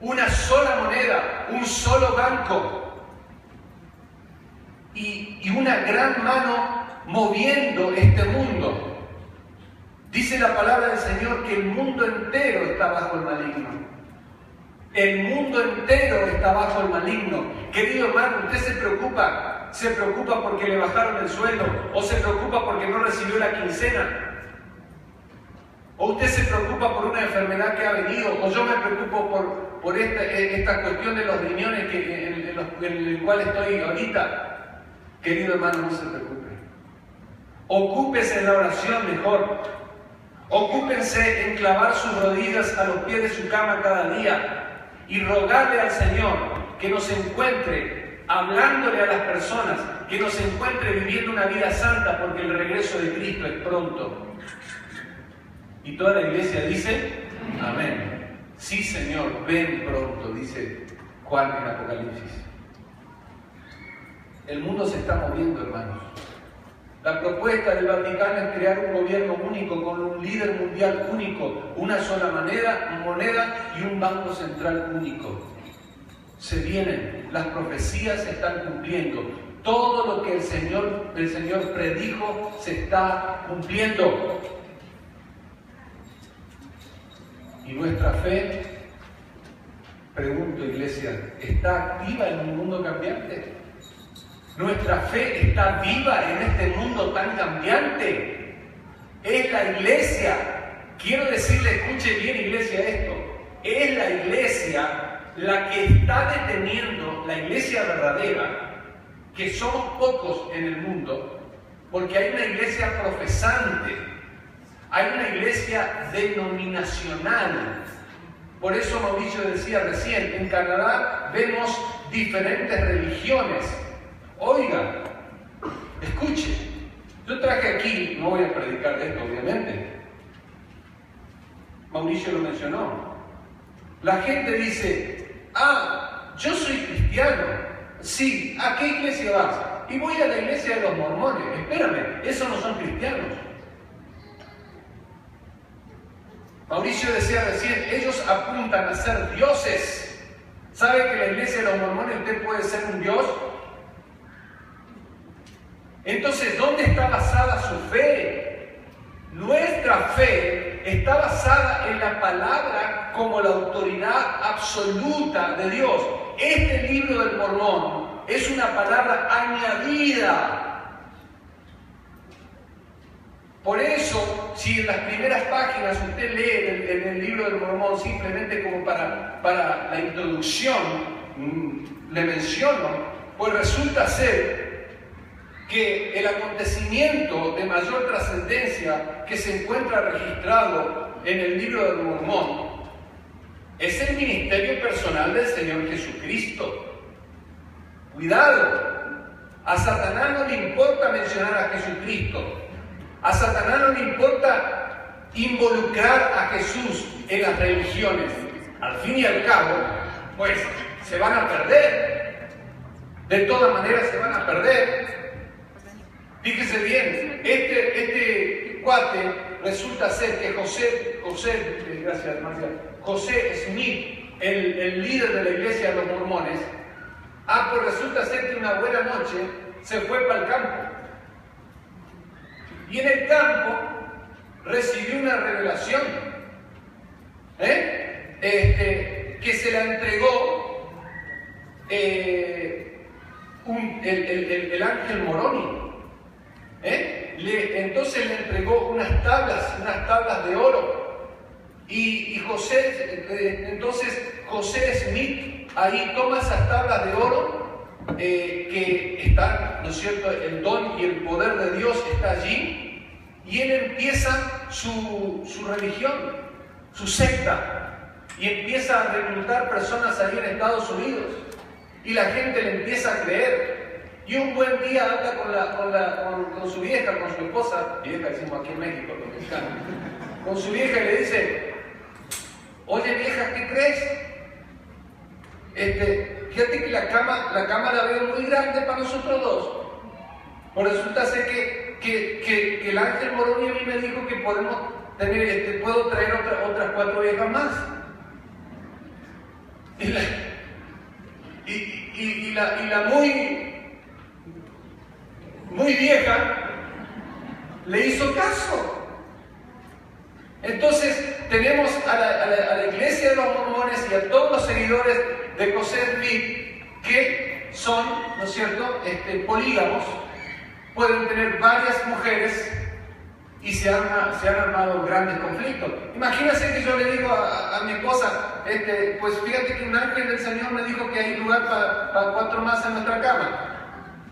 Una sola moneda, un solo banco y una gran mano moviendo este mundo. Dice la palabra del Señor que el mundo entero está bajo el maligno. El mundo entero está bajo el maligno. Querido hermano, ¿usted se preocupa? ¿Se preocupa porque le bajaron el sueldo? ¿O se preocupa porque no recibió la quincena? ¿O usted se preocupa por una enfermedad que ha venido? ¿O yo me preocupo por esta cuestión de los riñones en el cual estoy ahorita? Querido hermano, no se preocupe. Ocúpese en la oración mejor. Ocúpense en clavar sus rodillas a los pies de su cama cada día y rogarle al Señor que nos encuentre hablándole a las personas, que nos encuentre viviendo una vida santa, porque el regreso de Cristo es pronto. Y toda la iglesia dice, amén. Sí, Señor, ven pronto, dice Juan en Apocalipsis. El mundo se está moviendo, hermanos. La propuesta del Vaticano es crear un gobierno único con un líder mundial único, una sola moneda y un banco central único. Se vienen, las profecías se están cumpliendo. Todo lo que el Señor predijo se está cumpliendo. Y nuestra fe, pregunto iglesia, ¿está activa en un mundo cambiante? ¿Nuestra fe está viva en este mundo tan cambiante? Es la iglesia, quiero decirle, escuche bien iglesia esto, es la iglesia la que está deteniendo, la iglesia verdadera, que somos pocos en el mundo, porque hay una iglesia profesante, hay una iglesia denominacional. Por eso Mauricio decía recién, en Canadá vemos diferentes religiones. Oiga, escuche, yo traje aquí, no voy a predicar de esto obviamente, Mauricio lo mencionó, la gente dice, yo soy cristiano, sí, ¿a qué iglesia vas? Y voy a la iglesia de los mormones. Espérame, esos no son cristianos. Mauricio decía recién, ellos apuntan a ser dioses. ¿Sabe que en la iglesia de los mormones usted puede ser un dios? Entonces, ¿dónde está basada su fe? Nuestra fe está basada en la palabra como la autoridad absoluta de Dios. Este libro del Mormón es una palabra añadida. Por eso, si en las primeras páginas usted lee en el libro del Mormón simplemente como para la introducción, le menciono, pues resulta ser que el acontecimiento de mayor trascendencia que se encuentra registrado en el libro del Mormón es el ministerio personal del Señor Jesucristo. Cuidado, a Satanás no le importa mencionar a Jesucristo, a Satanás no le importa involucrar a Jesús en las religiones. Al fin y al cabo, pues se van a perder. De todas maneras se van a perder. Fíjese bien, este cuate resulta ser que José Smith, el líder de la iglesia de los mormones, pues resulta ser que una buena noche se fue para el campo. Y en el campo recibió una revelación, que se la entregó el ángel Moroni. Entonces le entregó unas tablas de oro. Y entonces José Smith ahí toma esas tablas de oro que están, ¿no es cierto?, el don y el poder de Dios está allí, y él empieza su religión, su secta, y empieza a reclutar personas ahí en Estados Unidos, y la gente le empieza a creer. Y un buen día habla con su vieja, con su esposa, vieja decimos aquí en México, los mexicanos, con su vieja y le dice: oye vieja, ¿qué crees? Fíjate que la cama la veo muy grande para nosotros dos. Pues resulta ser que el ángel Moroni a mí me dijo que podemos tener, puedo traer otras 4 viejas más. Y la muy vieja le hizo caso. Entonces tenemos a la iglesia de los mormones y a todos los seguidores de José Smith que son, ¿no es cierto?, polígamos, pueden tener varias mujeres y se han armado grandes conflictos. Imagínense que yo le digo a mi esposa, pues fíjate que un ángel del Señor me dijo que hay lugar para 4 más en nuestra cama.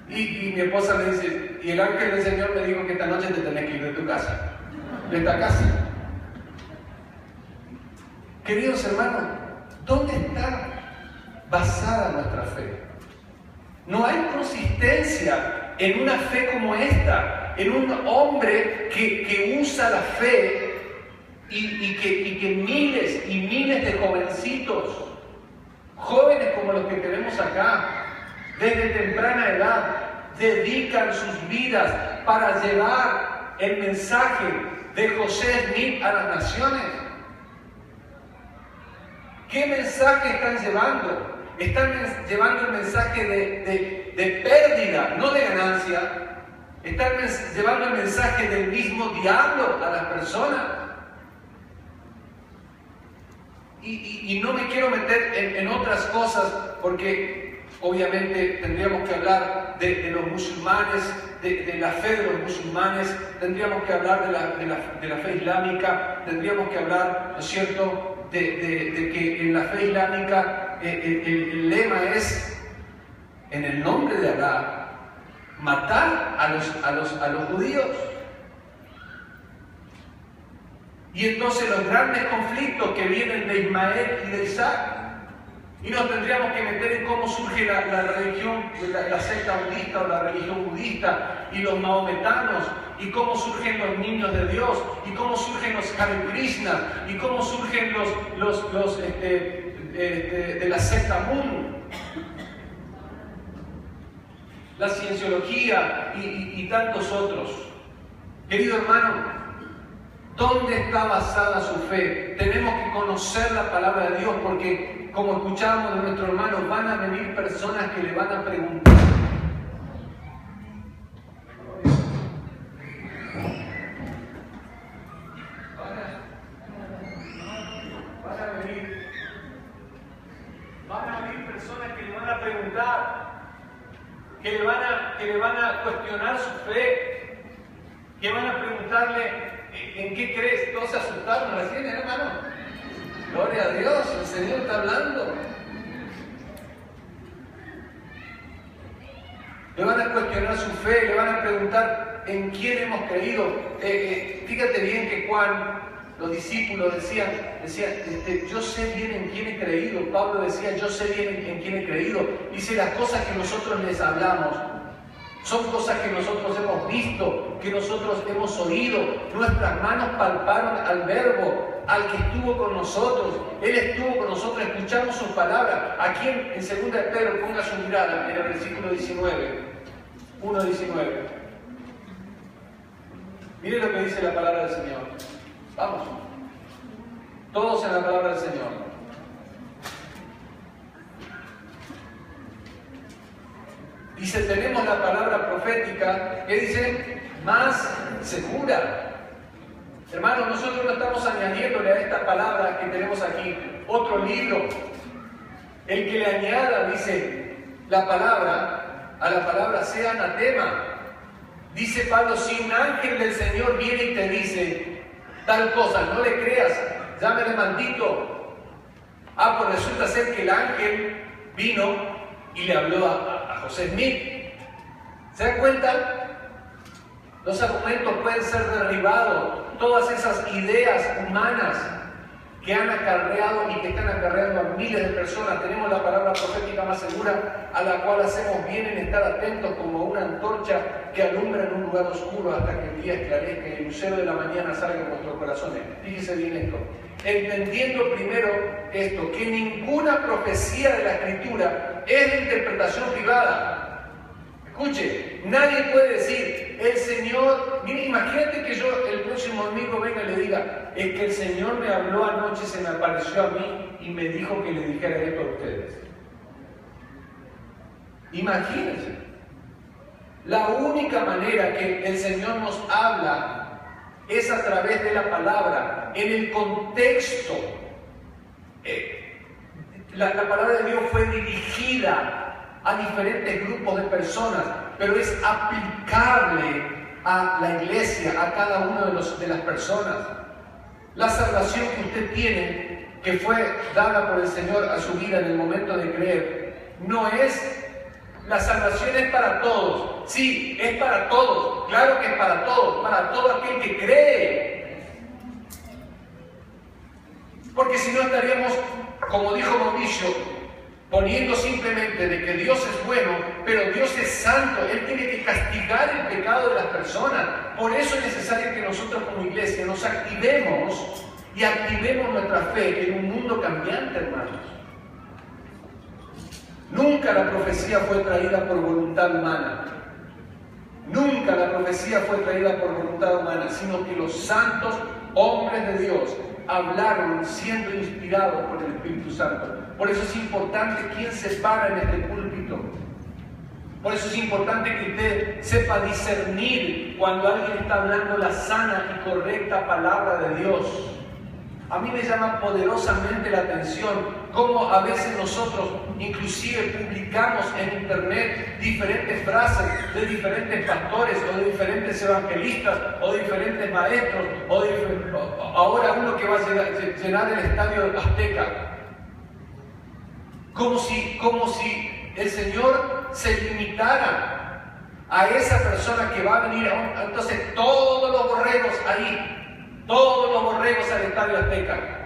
Y mi esposa me dice: y el ángel del Señor me dijo que esta noche te tenés que ir de tu casa, de esta casa. Queridos hermanos, ¿dónde está basada nuestra fe? No hay consistencia en una fe como esta, en un hombre que usa la fe y que miles y miles de jovencitos, jóvenes como los que tenemos acá, desde temprana edad, dedican sus vidas para llevar el mensaje de José Smith a las naciones. ¿Qué mensaje están llevando? Están llevando el mensaje de pérdida, no de ganancia. Están llevando el mensaje del mismo diablo a las personas. Y no me quiero meter en otras cosas porque obviamente tendríamos que hablar de los musulmanes, de la fe de los musulmanes, tendríamos que hablar de la fe islámica, tendríamos que hablar, ¿no es cierto?, de que en la fe islámica el lema es: en el nombre de Alá, matar a los judíos. Y entonces los grandes conflictos que vienen de Ismael y de Isaac, y nos tendríamos que meter en cómo surge la religión, la secta budista o la religión budista, y los maometanos, y cómo surgen los niños de Dios, y cómo surgen los Hare Krishna, y cómo surgen los de la secta Moon, la cienciología y tantos otros. Querido hermano, ¿dónde está basada su fe? Tenemos que conocer la palabra de Dios, porque como escuchamos de nuestro hermano, van a venir personas que le van a preguntar. Van a venir personas que le van a preguntar, que le van a cuestionar su fe, que van a preguntarle: ¿en qué crees? Todos se asustaron recién, hermano. Gloria a Dios, el Señor está hablando. Le van a cuestionar su fe, le van a preguntar en quién hemos creído. Fíjate bien que Juan, los discípulos decían, yo sé bien en quién he creído. Pablo decía: yo sé bien en quién he creído. Dice: las cosas que nosotros les hablamos son cosas que nosotros hemos visto, que nosotros hemos oído. Nuestras manos palparon al Verbo, al que estuvo con nosotros. Él estuvo con nosotros, escuchamos sus palabras. Aquí en 2 de Pedro, ponga su mirada en el versículo 19, 1:19. Mire lo que dice la palabra del Señor. Vamos, todos en la palabra del Señor. Dice: tenemos la palabra profética, que dice, más segura. Hermanos, nosotros no estamos añadiéndole a esta palabra que tenemos aquí otro libro. El que le añada, dice la palabra, a la palabra sea anatema. Dice Pablo: si un ángel del Señor viene y te dice tal cosa, no le creas, llámale maldito. Pues resulta ser que el ángel vino y le habló a José Smith. ¿Se dan cuenta? Los argumentos pueden ser derribados. Todas esas ideas humanas que han acarreado y que están acarreando a miles de personas. Tenemos la palabra profética más segura, a la cual hacemos bien en estar atentos como una antorcha que alumbra en un lugar oscuro hasta que el día esclarezca y el lucero de la mañana salga en nuestros corazones. Fíjese bien esto. Entendiendo primero esto, que ninguna profecía de la Escritura es de interpretación privada. Escuche, nadie puede decir, el Señor, mire, imagínate que yo el próximo domingo venga y le diga, es que el Señor me habló anoche, se me apareció a mí y me dijo que le dijera esto a ustedes. Imagínense. La única manera que el Señor nos habla es a través de la palabra, en el contexto. La palabra de Dios fue dirigida a diferentes grupos de personas, pero es aplicable a la iglesia, a cada uno de las personas. La salvación que usted tiene, que fue dada por el Señor a su vida en el momento de creer, no es, la salvación es para todos. Sí, es para todos, claro que es para todos, para todo aquel que cree. Porque si no estaríamos, como dijo Mauricio, poniendo simplemente de que Dios es bueno, pero Dios es santo. Él tiene que castigar el pecado de las personas. Por eso es necesario que nosotros como iglesia nos activemos y activemos nuestra fe en un mundo cambiante, hermanos. Nunca la profecía fue traída por voluntad humana. Nunca la profecía fue traída por voluntad humana, sino que los santos hombres de Dios hablaron siendo inspirados por el Espíritu Santo. Por eso es importante quién se para en este púlpito. Por eso es importante que usted sepa discernir cuando alguien está hablando la sana y correcta palabra de Dios. A mí me llama poderosamente la atención cómo a veces nosotros inclusive publicamos en internet diferentes frases de diferentes pastores o de diferentes evangelistas o de diferentes maestros o ahora uno que va a llenar el estadio de Azteca. Como si el Señor se limitara a esa persona que va a venir. Entonces todos los borregos ahí. Todos los borregos al estadio Azteca.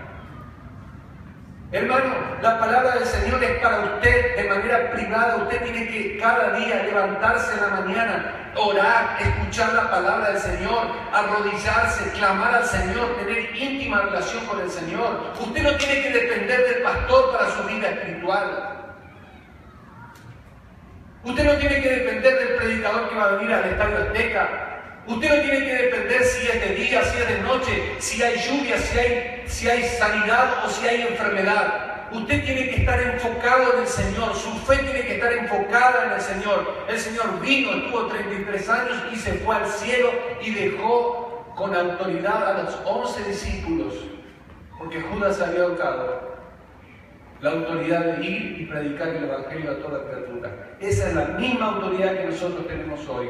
Hermano, la palabra del Señor es para usted de manera privada. Usted tiene que cada día levantarse en la mañana, orar, escuchar la palabra del Señor, arrodillarse, clamar al Señor, tener íntima relación con el Señor. Usted no tiene que depender del pastor para su vida espiritual. Usted no tiene que depender del predicador que va a venir al estadio Azteca. Usted no tiene que depender si es de día, si es de noche, si hay lluvia, si hay sanidad o si hay enfermedad. Usted tiene que estar enfocado en el Señor. Su fe tiene que estar enfocada en el Señor. El Señor vino, estuvo 33 años y se fue al cielo y dejó con autoridad a los 11 discípulos, porque Judas había ahorcado, la autoridad de ir y predicar el Evangelio a toda criatura. Esa es la misma autoridad que nosotros tenemos hoy.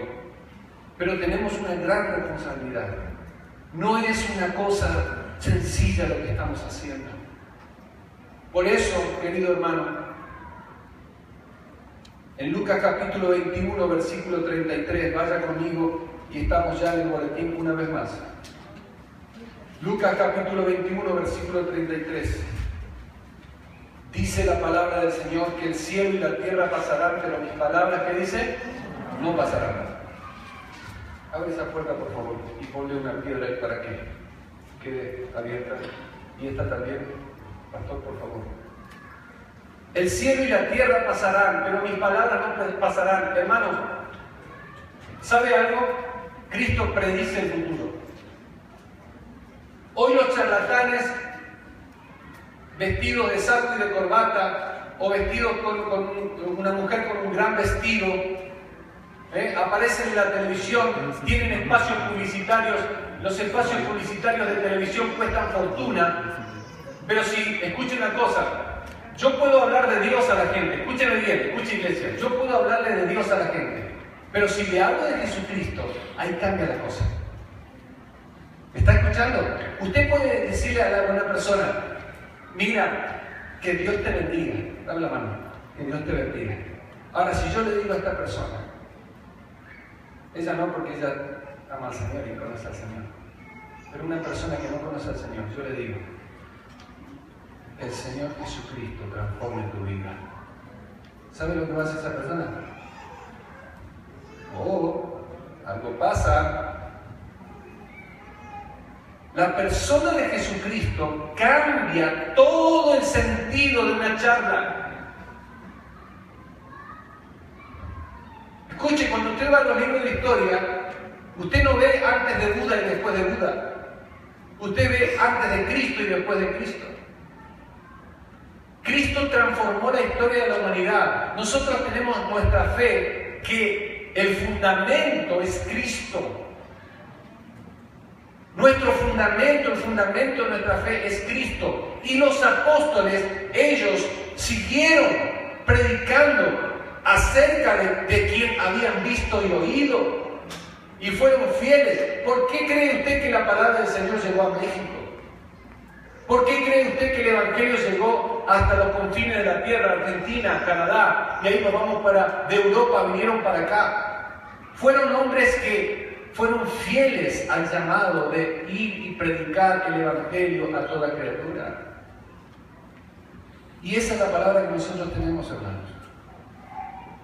Pero tenemos una gran responsabilidad. No es una cosa sencilla lo que estamos haciendo. Por eso, querido hermano, en Lucas capítulo 21, versículo 33, vaya conmigo y estamos ya en el boletín una vez más. Lucas capítulo 21, versículo 33. Dice la palabra del Señor que el cielo y la tierra pasarán, pero mis palabras, ¿qué dice? No pasarán. Abre esa puerta, por favor, y ponle una piedra ahí para que quede abierta. Y esta también, pastor, por favor. El cielo y la tierra pasarán, pero mis palabras no pasarán. Hermanos, ¿sabe algo? Cristo predice el futuro. Hoy los charlatanes, vestidos de saco y de corbata, o vestidos con una mujer con un gran vestido, aparecen en la televisión, tienen espacios publicitarios. Los espacios publicitarios de televisión cuestan fortuna, pero si, escuchen una cosa, yo puedo hablar de Dios a la gente, escúcheme bien, escuche iglesia, yo puedo hablarle de Dios a la gente, pero si le hablo de Jesucristo, ahí cambia la cosa. ¿Me está escuchando? Usted puede decirle a una persona, mira, que Dios te bendiga, dame la mano, que Dios te bendiga. Ahora, si yo le digo a esta persona, ella no, porque ella ama al Señor y conoce al Señor. Pero una persona que no conoce al Señor, yo le digo, el Señor Jesucristo transforme tu vida. ¿Sabe lo que va a hacer esa persona? Oh, algo pasa. La persona de Jesucristo cambia todo el sentido de una charla. Escuche, cuando usted va a los libros de historia, usted no ve antes de Buda y después de Buda. Usted ve antes de Cristo y después de Cristo. Cristo transformó la historia de la humanidad. Nosotros tenemos nuestra fe que el fundamento es Cristo. Nuestro fundamento, el fundamento de nuestra fe es Cristo. Y los apóstoles, ellos siguieron predicando acerca de quien habían visto y oído. Y fueron fieles. ¿Por qué cree usted que la palabra del Señor llegó a México? ¿Por qué cree usted que el Evangelio llegó hasta los confines de la tierra, Argentina, Canadá? Y ahí nos vamos de Europa, vinieron para acá. Fueron hombres que fueron fieles al llamado de ir y predicar el Evangelio a toda criatura. Y esa es la palabra que nosotros tenemos, hermanos.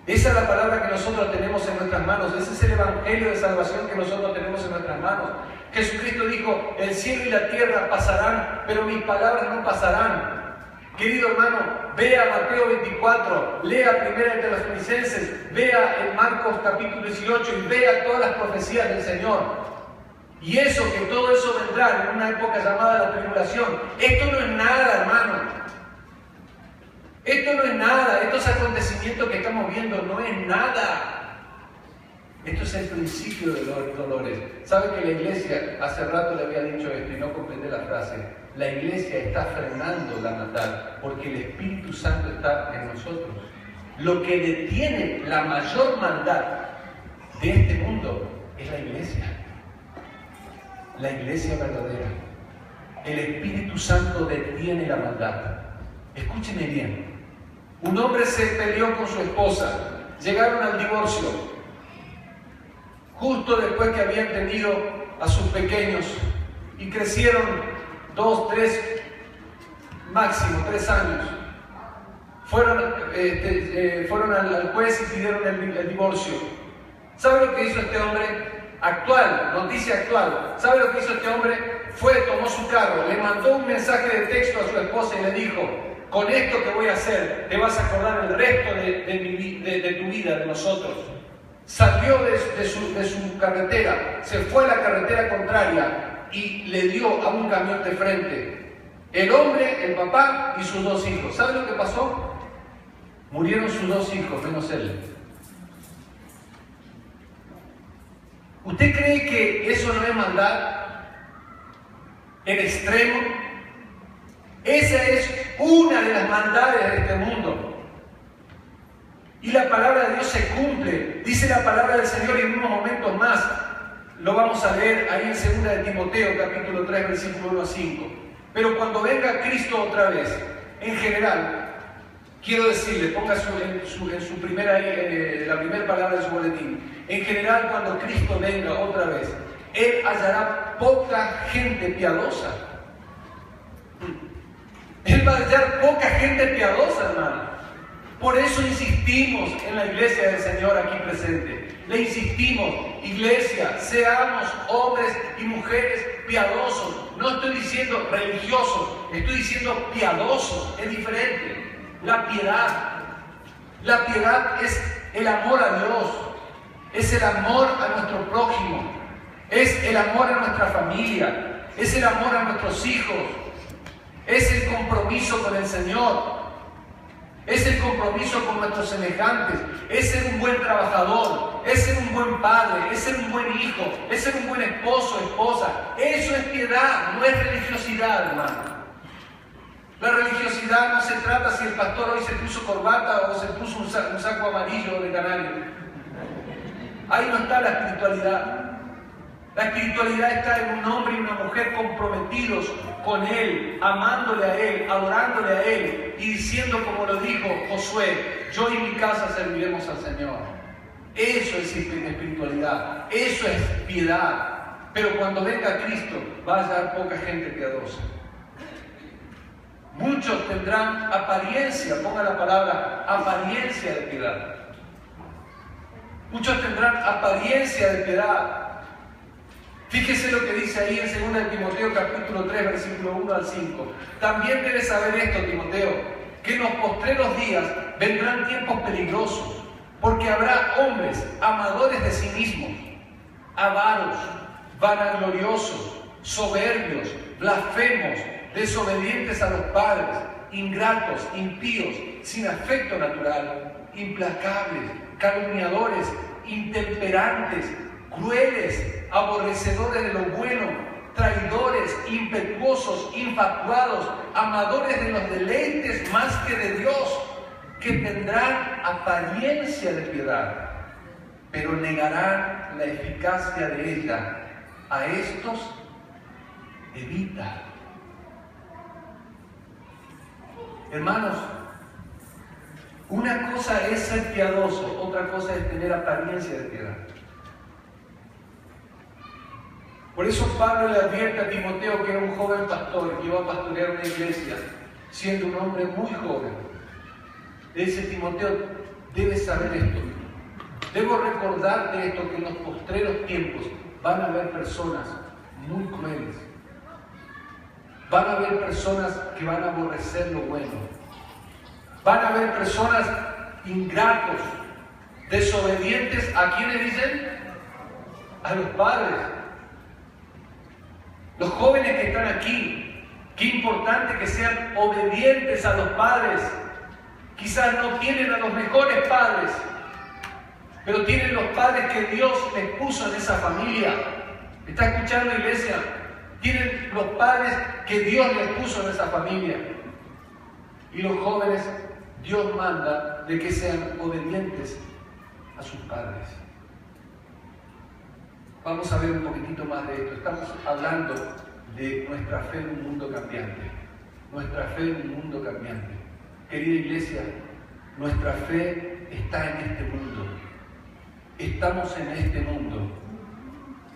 Esa es la palabra que nosotros tenemos en nuestras manos. Ese es el Evangelio de salvación que nosotros tenemos en nuestras manos. Jesucristo dijo, el cielo y la tierra pasarán, pero mis palabras no pasarán. Querido hermano, vea Mateo 24, lea Primera de Tesalonicenses, vea en Marcos capítulo 18 y vea todas las profecías del Señor. Y eso, que todo eso vendrá en una época llamada la tribulación. Esto no es nada, hermano. Esto no es nada. Estos acontecimientos que estamos viendo no es nada. Esto es el principio de los dolores. ¿Sabe que la iglesia, hace rato le había dicho esto y no comprendí la frase? La iglesia está frenando la maldad porque el Espíritu Santo está en nosotros. Lo que detiene la mayor maldad de este mundo es la iglesia. La iglesia verdadera. El Espíritu Santo detiene la maldad. Escúcheme bien. Un hombre se peleó con su esposa. Llegaron al divorcio. Justo después que habían tenido a sus pequeños y crecieron 2, 3, máximo 3 años. Fueron al juez y pidieron el divorcio. ¿Sabe lo que hizo este hombre? Actual, noticia actual. ¿Sabe lo que hizo este hombre? Tomó su carro, le mandó un mensaje de texto a su esposa y le dijo, con esto que voy a hacer, te vas a acordar el resto de tu vida, de nosotros. Salió de su carretera, se fue a la carretera contraria y le dio a un camión de frente. El hombre, el papá y sus 2 hijos. ¿Sabe lo que pasó? Murieron sus 2 hijos, menos él. ¿Usted cree que eso no es maldad? En extremo. Esa es una de las maldades de este mundo. Y la palabra de Dios se cumple. Dice la palabra del Señor y en unos momentos más lo vamos a leer ahí en 2 de Timoteo, capítulo 3, versículo 1 a 5. Pero cuando venga Cristo otra vez, en general, quiero decirle, ponga en su primera, la primera palabra de su boletín. En general, cuando Cristo venga otra vez, Él hallará poca gente piadosa. Él va a hallar poca gente piadosa, hermano. Por eso insistimos en la iglesia del Señor aquí presente. Le insistimos, iglesia, seamos hombres y mujeres piadosos. No estoy diciendo religiosos, estoy diciendo piadosos. Es diferente. La piedad es el amor a Dios, es el amor a nuestro prójimo, es el amor a nuestra familia, es el amor a nuestros hijos, es el compromiso con el Señor. Es el compromiso con nuestros semejantes, es ser un buen trabajador, es ser un buen padre, es ser un buen hijo, es ser un buen esposo, esposa. Eso es piedad, no es religiosidad, hermano. La religiosidad no se trata si el pastor hoy se puso corbata o se puso un saco amarillo de canario. Ahí no está la espiritualidad. La espiritualidad está en un hombre y una mujer comprometidos con Él, amándole a Él, adorándole a Él y diciendo como lo dijo Josué, yo y mi casa serviremos al Señor. Eso es espiritualidad, eso es piedad. Pero cuando venga Cristo va a hallar poca gente piadosa. Muchos tendrán apariencia, ponga la palabra, apariencia de piedad. Muchos tendrán apariencia de piedad. Fíjese lo que dice ahí en 2 Timoteo capítulo 3, versículo 1 al 5. También debes saber esto, Timoteo, que en los postreros días vendrán tiempos peligrosos, porque habrá hombres amadores de sí mismos, avaros, vanagloriosos, soberbios, blasfemos, desobedientes a los padres, ingratos, impíos, sin afecto natural, implacables, calumniadores, intemperantes, crueles, aborrecedores de lo bueno, traidores, impetuosos, infatuados, amadores de los deleites más que de Dios, que tendrán apariencia de piedad, pero negarán la eficacia de ella. A estos evita. Hermanos, una cosa es ser piadoso, otra cosa es tener apariencia de piedad. Por eso Pablo le advierte a Timoteo, que era un joven pastor que iba a pastorear una iglesia, siendo un hombre muy joven. Le dice: Timoteo, debes saber esto. Debo recordarte esto, que en los postreros tiempos van a haber personas muy crueles. Van a haber personas que van a aborrecer lo bueno. Van a haber personas ingratos, desobedientes. ¿A quiénes dicen? A los padres. Los jóvenes que están aquí, qué importante que sean obedientes a los padres. Quizás no tienen a los mejores padres, pero tienen los padres que Dios les puso en esa familia. ¿Está escuchando, iglesia? Tienen los padres que Dios les puso en esa familia. Y los jóvenes, Dios manda de que sean obedientes a sus padres. Vamos a ver un poquitito más de esto. Estamos hablando de nuestra fe en un mundo cambiante. Nuestra fe en un mundo cambiante. Querida iglesia, nuestra fe está en este mundo. Estamos en este mundo,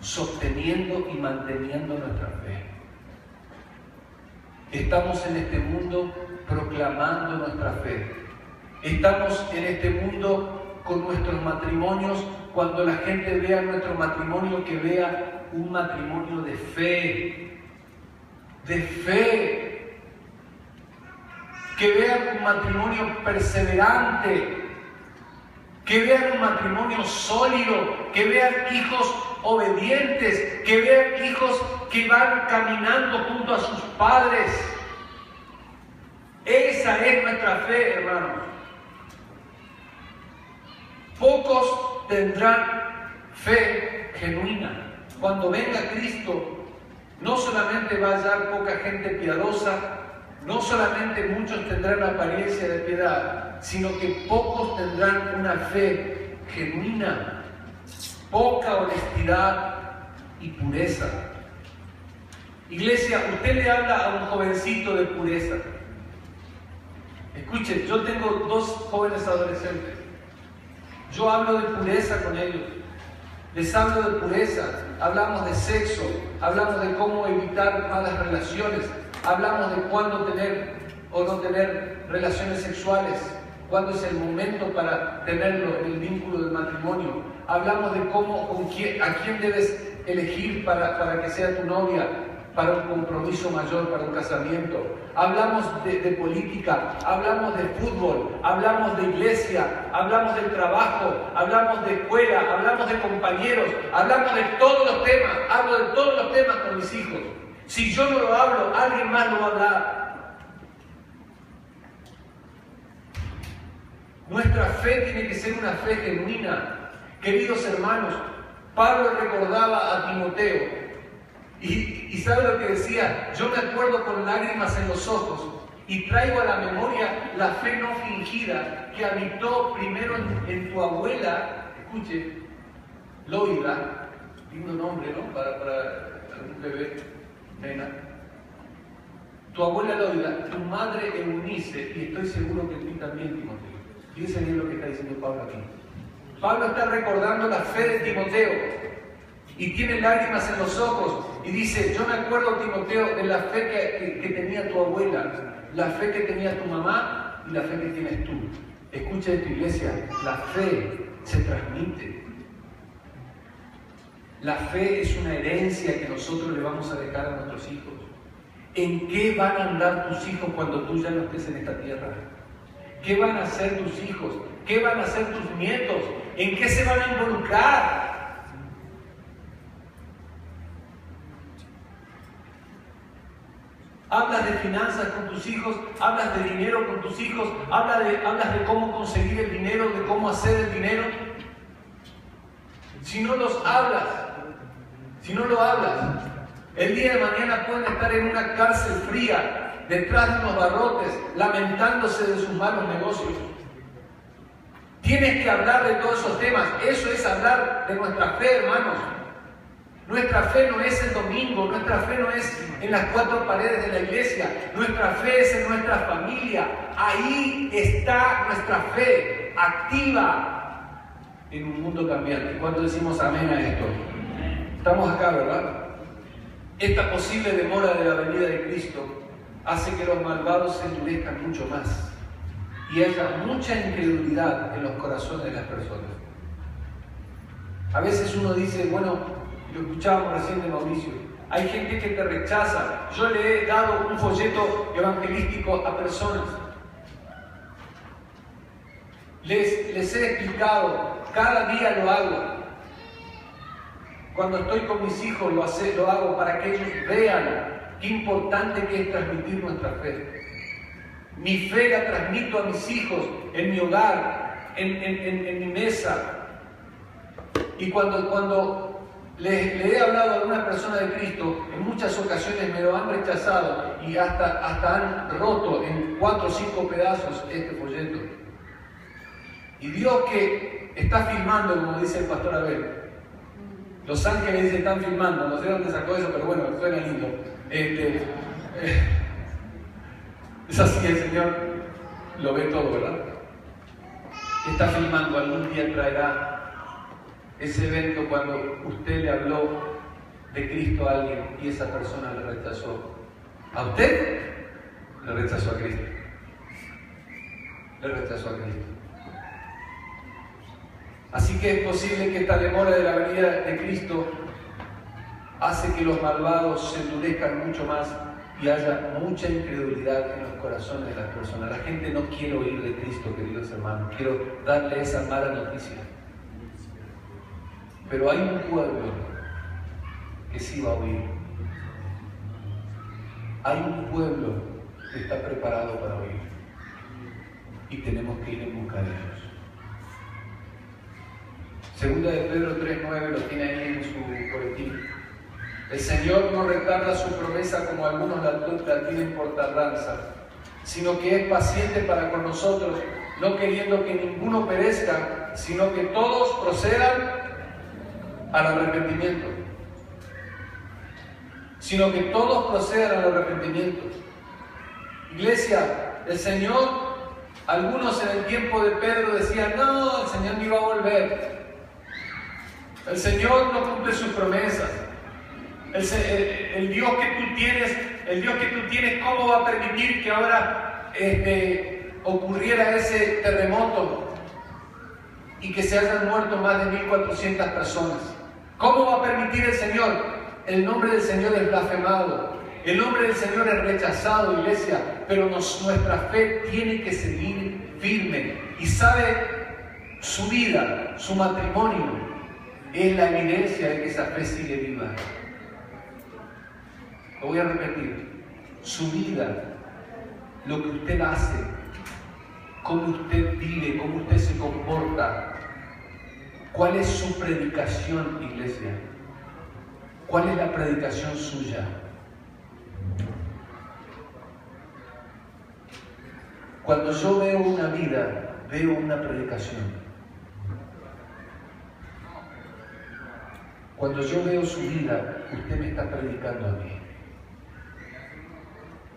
sosteniendo y manteniendo nuestra fe. Estamos en este mundo proclamando nuestra fe. Estamos en este mundo con nuestros matrimonios. Cuando la gente vea nuestro matrimonio, que vea un matrimonio de fe. De fe. Que vean un matrimonio perseverante. Que vean un matrimonio sólido. Que vean hijos obedientes. Que vean hijos que van caminando junto a sus padres. Esa es nuestra fe, hermanos. Pocos tendrán fe genuina. Cuando venga Cristo, no solamente va a hallar poca gente piadosa, no solamente muchos tendrán apariencia de piedad, sino que pocos tendrán una fe genuina, poca honestidad y pureza. Iglesia, usted le habla a un jovencito de pureza. Escuchen, yo tengo 2 jóvenes adolescentes. Yo hablo de pureza con ellos. Les hablo de pureza. Hablamos de sexo. Hablamos de cómo evitar malas relaciones. Hablamos de cuándo tener o no tener relaciones sexuales. Cuándo es el momento para tenerlo en el vínculo del matrimonio. Hablamos de cómo, a quién debes elegir para que sea tu novia, para un compromiso mayor, para un casamiento. Hablamos de política, hablamos de fútbol, hablamos de iglesia, hablamos del trabajo, hablamos de escuela, hablamos de compañeros, hablamos de todos los temas. Hablo de todos los temas con mis hijos. Si yo no lo hablo, alguien más lo va a hablar. Nuestra fe tiene que ser una fe genuina. Queridos hermanos, Pablo recordaba a Timoteo. Y ¿sabe lo que decía? Yo me acuerdo con lágrimas en los ojos y traigo a la memoria la fe no fingida que habitó primero en tu abuela, escuche, Loida, lindo nombre, ¿no? Para algún bebé, nena. Tu abuela Loida, tu madre Eunice, y estoy seguro que tú también, Timoteo. Fíjense bien lo que está diciendo Pablo aquí. Pablo está recordando la fe de Timoteo y tiene lágrimas en los ojos y dice, yo me acuerdo, Timoteo, de la fe que tenía tu abuela, la fe que tenía tu mamá y la fe que tienes tú. Escucha esto, iglesia, la fe se transmite. La fe es una herencia que nosotros le vamos a dejar a nuestros hijos. ¿En qué van a andar tus hijos cuando tú ya no estés en esta tierra? ¿Qué van a hacer tus hijos? ¿Qué van a hacer tus nietos? ¿En qué se van a involucrar? Hablas de finanzas con tus hijos, hablas de dinero con tus hijos, hablas de cómo conseguir el dinero, de cómo hacer el dinero. Si no lo hablas, el día de mañana pueden estar en una cárcel fría, detrás de unos barrotes, lamentándose de sus malos negocios. Tienes que hablar de todos esos temas. Eso es hablar de nuestra fe, hermanos. Nuestra fe no es el domingo, nuestra fe no es en las cuatro paredes de la iglesia, nuestra fe es en nuestra familia. Ahí está nuestra fe, activa en un mundo cambiante. ¿Cuánto decimos amén a esto? Estamos acá, ¿verdad? Esta posible demora de la venida de Cristo hace que los malvados se endurezcan mucho más y haya mucha incredulidad en los corazones de las personas. A veces uno dice, bueno, lo escuchábamos recién de Mauricio, hay gente que te rechaza. Yo le he dado un folleto evangelístico a personas. Les he explicado, cada día lo hago. Cuando estoy con mis hijos lo hago para que ellos vean qué importante que es transmitir nuestra fe. Mi fe la transmito a mis hijos, en mi hogar, en mi mesa. Y cuando le he hablado a alguna persona de Cristo, en muchas ocasiones me lo han rechazado y hasta han roto en 4 o 5 pedazos este folleto. Y Dios que está filmando, como dice el pastor Abel. Los ángeles dicen, están filmando, no sé dónde sacó eso, pero bueno, suena lindo. Es así, el Señor lo ve todo, ¿verdad? Está filmando, algún día traerá ese evento cuando usted le habló de Cristo a alguien y esa persona le rechazó. ¿A usted? Le rechazó a Cristo. Le rechazó a Cristo. Así que es posible que esta demora de la venida de Cristo hace que los malvados se endurezcan mucho más y haya mucha incredulidad en los corazones de las personas. La gente no quiere oír de Cristo, queridos hermanos. Quiero darle esa mala noticia. Pero hay un pueblo que sí va a oír. Hay un pueblo que está preparado para oír. Y tenemos que ir en busca de ellos. Segunda de Pedro 3:9 lo tiene ahí en su boletín. El Señor no retarda su promesa como algunos la tienen por tardanza, sino que es paciente para con nosotros, no queriendo que ninguno perezca, sino que todos procedan al arrepentimiento. Sino que todos procedan al arrepentimiento. Iglesia, el Señor, algunos en el tiempo de Pedro decían, no, el Señor no iba a volver. El Señor no cumple sus promesas. El Dios que tú tienes, ¿cómo va a permitir que ahora ocurriera ese terremoto y que se hayan muerto más de 1.400 personas? ¿Cómo va a permitir el Señor? El nombre del Señor es blasfemado. El nombre del Señor es rechazado, iglesia. Pero nuestra fe tiene que seguir firme. Y sabe, su vida, su matrimonio, es la evidencia de que esa fe sigue viva. Lo voy a repetir. Su vida, lo que usted hace, cómo usted vive, cómo usted se comporta. ¿Cuál es su predicación, iglesia? ¿Cuál es la predicación suya? Cuando yo veo una vida, veo una predicación. Cuando yo veo su vida, usted me está predicando a mí.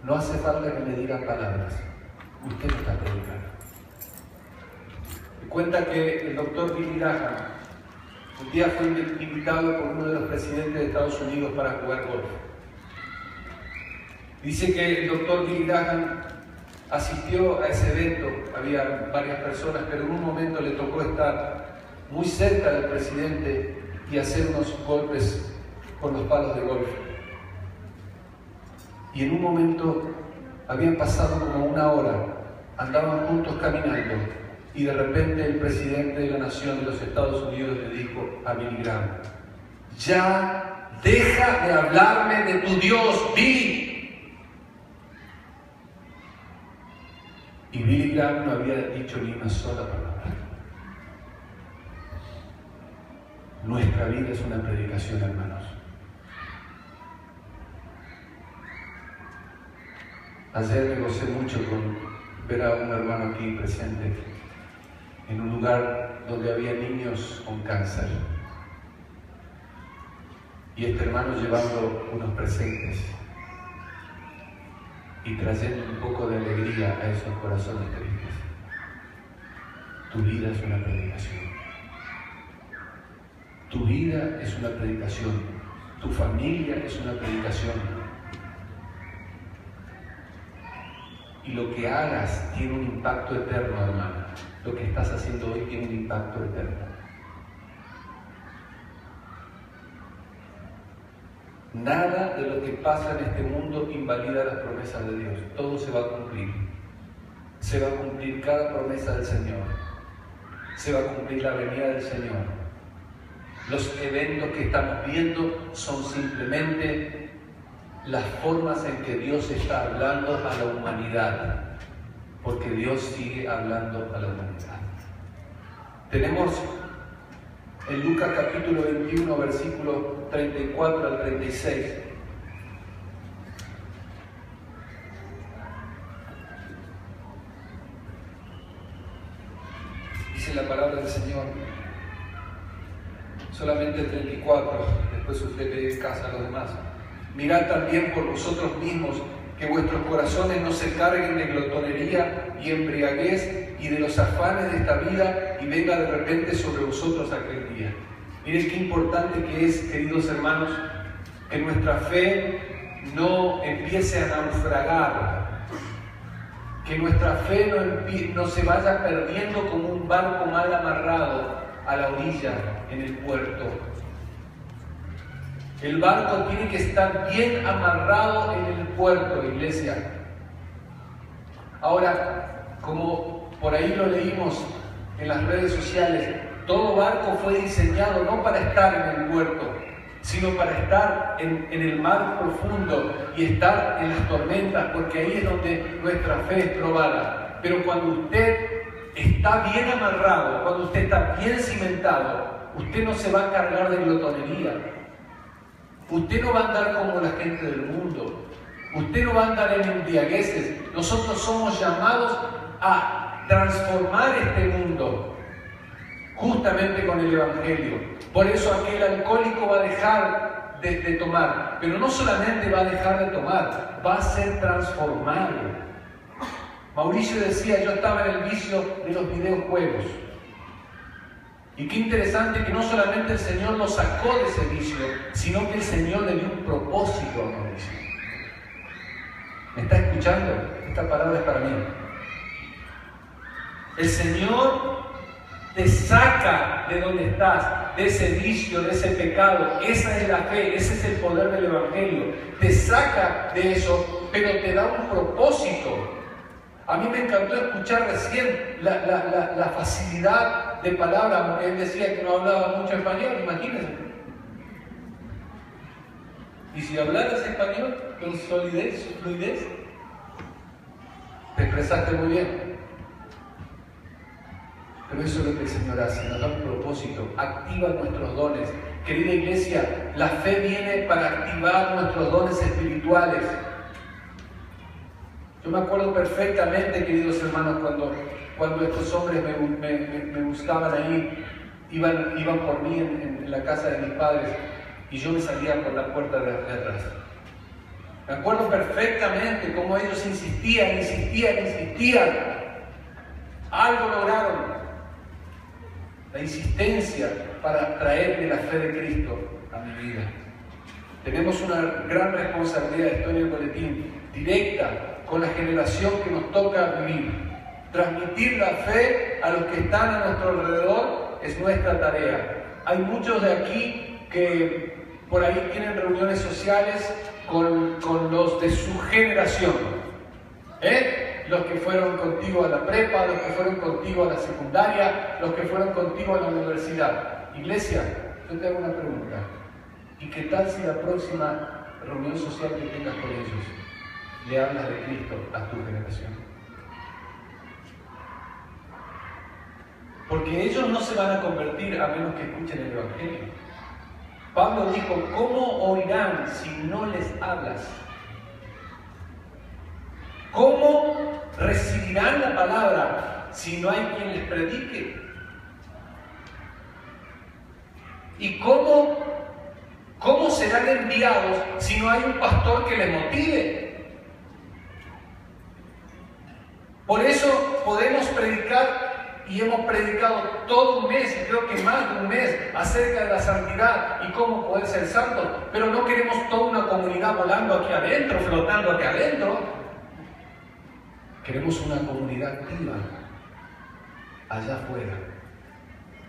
No hace falta que me digan palabras. Usted me está predicando. Cuenta que el doctor Billy Graham un día fue invitado por uno de los presidentes de Estados Unidos para jugar golf. Dice que el doctor Billy Graham asistió a ese evento, había varias personas, pero en un momento le tocó estar muy cerca del presidente y hacer unos golpes con los palos de golf. Y en un momento habían pasado como una hora, andaban juntos caminando, y de repente el presidente de la nación de los Estados Unidos le dijo a Billy Graham: ya deja de hablarme de tu Dios, Billy. Y Billy Graham no había dicho ni una sola palabra. Nuestra vida es una predicación, hermanos. Ayer me gocé mucho con ver a un hermano aquí presente en un lugar donde había niños con cáncer. Y este hermano llevando unos presentes y trayendo un poco de alegría a esos corazones tristes. Tu vida es una predicación. Tu vida es una predicación. Tu familia es una predicación. Y lo que hagas tiene un impacto eterno, hermano. Lo que estás haciendo hoy tiene un impacto eterno. Nada de lo que pasa en este mundo invalida las promesas de Dios. Todo se va a cumplir. Se va a cumplir cada promesa del Señor. Se va a cumplir la venida del Señor. Los eventos que estamos viendo son simplemente las formas en que Dios está hablando a la humanidad. Porque Dios sigue hablando a la humanidad. Tenemos en Lucas capítulo 21, versículo 34 al 36. Dice la palabra del Señor. Solamente el 34, después usted lee en casa a los demás. Mirad también por vosotros mismos que vuestros corazones no se carguen de glotonería y embriaguez y de los afanes de esta vida y venga de repente sobre vosotros aquel día. Miren qué importante que es, queridos hermanos, que nuestra fe no empiece a naufragar, que nuestra fe no se vaya perdiendo como un barco mal amarrado a la orilla en el puerto. El barco tiene que estar bien amarrado en el puerto, iglesia. Ahora, como por ahí lo leímos en las redes sociales, todo barco fue diseñado no para estar en el puerto, sino para estar en el mar profundo y estar en las tormentas, porque ahí es donde nuestra fe es probada. Pero cuando usted está bien amarrado, cuando usted está bien cimentado, usted no se va a cargar de glotonería. Usted no va a andar como la gente del mundo. Usted no va a andar en embriagueces. Nosotros somos llamados a transformar este mundo justamente con el Evangelio. Por eso aquel alcohólico va a dejar de tomar, pero no solamente va a dejar de tomar, va a ser transformado. Mauricio decía, yo estaba en el vicio de los videojuegos. Y qué interesante que no solamente el Señor lo sacó de ese vicio, sino que el Señor le dio un propósito a Mauricio. ¿Me está escuchando? Esta palabra es para mí. El Señor te saca de donde estás, de ese vicio, de ese pecado. Esa es la fe, ese es el poder del Evangelio. Te saca de eso, pero te da un propósito. A mí me encantó escuchar recién la facilidad de palabra. Él decía que no hablaba mucho español, imagínense. Y si hablaras español con solidez, fluidez, te expresaste muy bien. Pero eso es lo que el Señor hace, nos da un propósito, activa nuestros dones. Querida iglesia, la fe viene para activar nuestros dones espirituales. Yo me acuerdo perfectamente, queridos hermanos, cuando estos hombres me buscaban ahí, iban por mí en la casa de mis padres y yo me salía por la puerta de atrás. Me acuerdo perfectamente cómo ellos insistían. Algo lograron. la insistencia para traerle la fe de Cristo a mi vida. Tenemos una gran responsabilidad, estoy en el boletín, directa con la generación que nos toca vivir. Transmitir la fe a los que están a nuestro alrededor es nuestra tarea. Hay muchos de aquí que por ahí tienen reuniones sociales con los de su generación. Los que fueron contigo a la prepa, los que fueron contigo a la secundaria, los que fueron contigo a la universidad. Iglesia, yo te hago una pregunta. ¿Y qué tal si la próxima reunión social que tengas con ellos le hablas de Cristo a tu generación? Porque ellos no se van a convertir a menos que escuchen el Evangelio. Pablo dijo, ¿cómo oirán si no les hablas? ¿Cómo recibirán la palabra si no hay quien les predique? ¿Y cómo serán enviados si no hay un pastor que les motive? Por eso podemos predicar, y hemos predicado todo un mes, y creo que más de un mes, acerca de la santidad y cómo poder ser santos, pero no queremos toda una comunidad volando aquí adentro, flotando aquí adentro. Queremos una comunidad activa, allá afuera,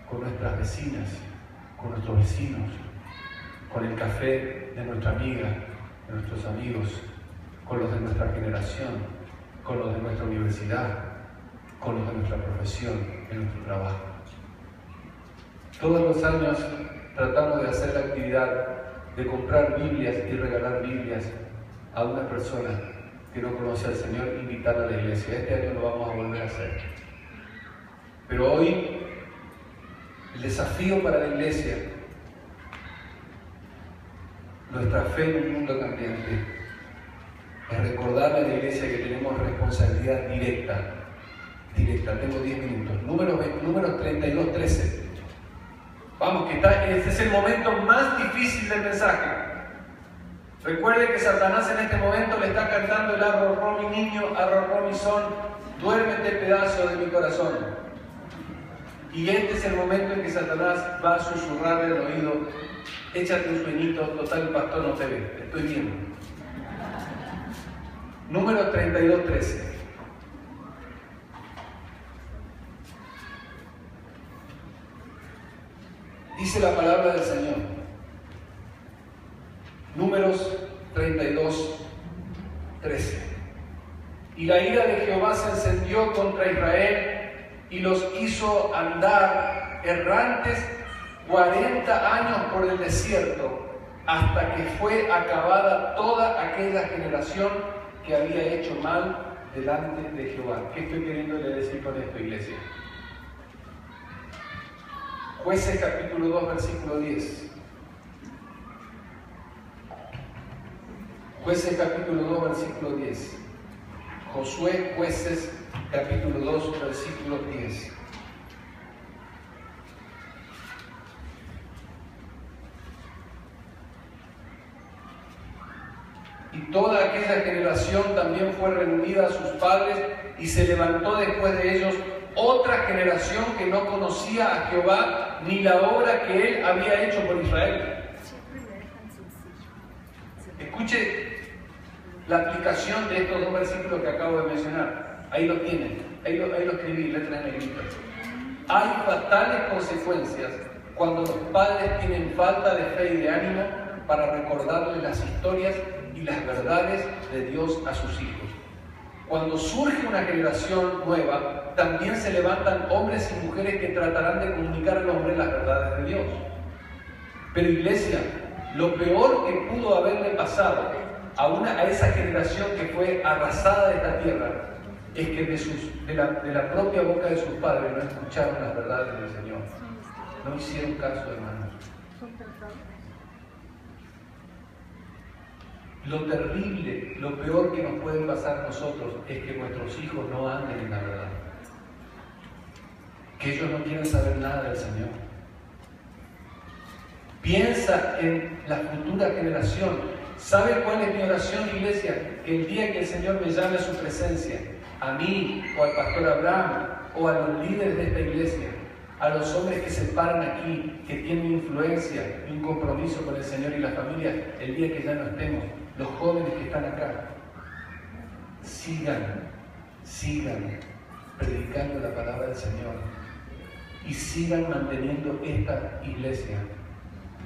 con nuestras vecinas, con nuestros vecinos, con el café de nuestra amiga, de nuestros amigos, con los de nuestra generación, con los de nuestra universidad, con los de nuestra profesión, en nuestro trabajo. Todos los años tratamos de hacer la actividad de comprar Biblias y regalar Biblias a una persona que no conoce al Señor, invitarla a la iglesia. Este año lo vamos a volver a hacer. Pero hoy, el desafío para la iglesia, nuestra fe en un mundo cambiante, es recordarle a la iglesia que tenemos responsabilidad directa. Tengo 10 minutos. Números 32, 13. Vamos, que este es el momento más difícil del mensaje. Recuerde que Satanás en este momento le está cantando el arrorró mi niño, arrorró mi son, duérmete pedazo de mi corazón. Y este es el momento en que Satanás va a susurrarle al oído, échate un sueñito, total el pastor no te ve, te estoy viendo. Números 32, 13. Dice la palabra del Señor. Números 32, 13. Y la ira de Jehová se encendió contra Israel y los hizo andar errantes 40 años por el desierto, hasta que fue acabada toda aquella generación que había hecho mal delante de Jehová. ¿Qué estoy queriéndole decir con esto, iglesia? Jueces capítulo 2, versículo 10. Jueces capítulo 2, versículo 10. Josué, Jueces capítulo 2, versículo 10. Y toda aquella generación también fue reunida a sus padres, y se levantó después de ellos otra generación que no conocía a Jehová ni la obra que él había hecho por Israel. Escuche la aplicación de estos dos versículos que acabo de mencionar. Ahí lo tienen, ahí lo escribí, letras negritas. Hay fatales consecuencias cuando los padres tienen falta de fe y de ánimo para recordarles las historias y las verdades de Dios a sus hijos. Cuando surge una generación nueva, también se levantan hombres y mujeres que tratarán de comunicar al hombre las verdades de Dios. Pero iglesia, lo peor que pudo haberle pasado a esa generación que fue arrasada de esta tierra es que de la propia boca de sus padres no escucharon las verdades del Señor. No hicieron caso, hermanos. Lo terrible, lo peor que nos puede pasar a nosotros es que nuestros hijos no anden en la verdad. Que ellos no quieran saber nada del Señor. Piensa en la futura generación. ¿Sabe cuál es mi oración, iglesia? Que el día que el Señor me llame a su presencia, a mí o al pastor Abraham o a los líderes de esta iglesia, a los hombres que se paran aquí, que tienen influencia y un compromiso con el Señor y la familia, el día que ya no estemos, los jóvenes que están acá, sigan predicando la palabra del Señor y sigan manteniendo esta iglesia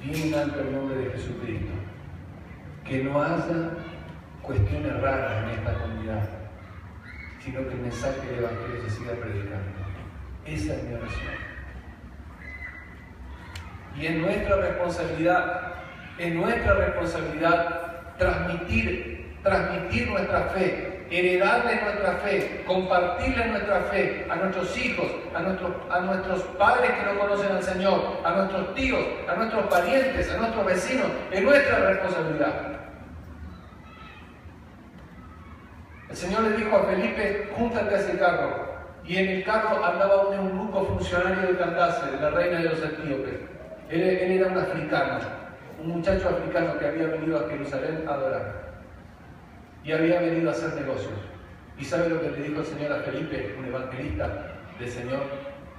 bien alto el nombre de Jesucristo. Que no haya cuestiones raras en esta comunidad, sino que el mensaje del Evangelio se siga predicando. Esa es mi oración. Y es nuestra responsabilidad transmitir nuestra fe, heredarle nuestra fe, compartirle nuestra fe a nuestros hijos, a nuestros padres que no conocen al Señor, a nuestros tíos, a nuestros parientes, a nuestros vecinos. Es nuestra responsabilidad. El Señor le dijo a Felipe: júntate a ese carro. Y en el carro andaba un eunuco funcionario de Candace, de la reina de los etíopes. Él era un africano, un muchacho africano que había venido a Jerusalén a adorar. Y había venido a hacer negocios. ¿Y sabe lo que le dijo el Señor a Felipe, un evangelista del Señor?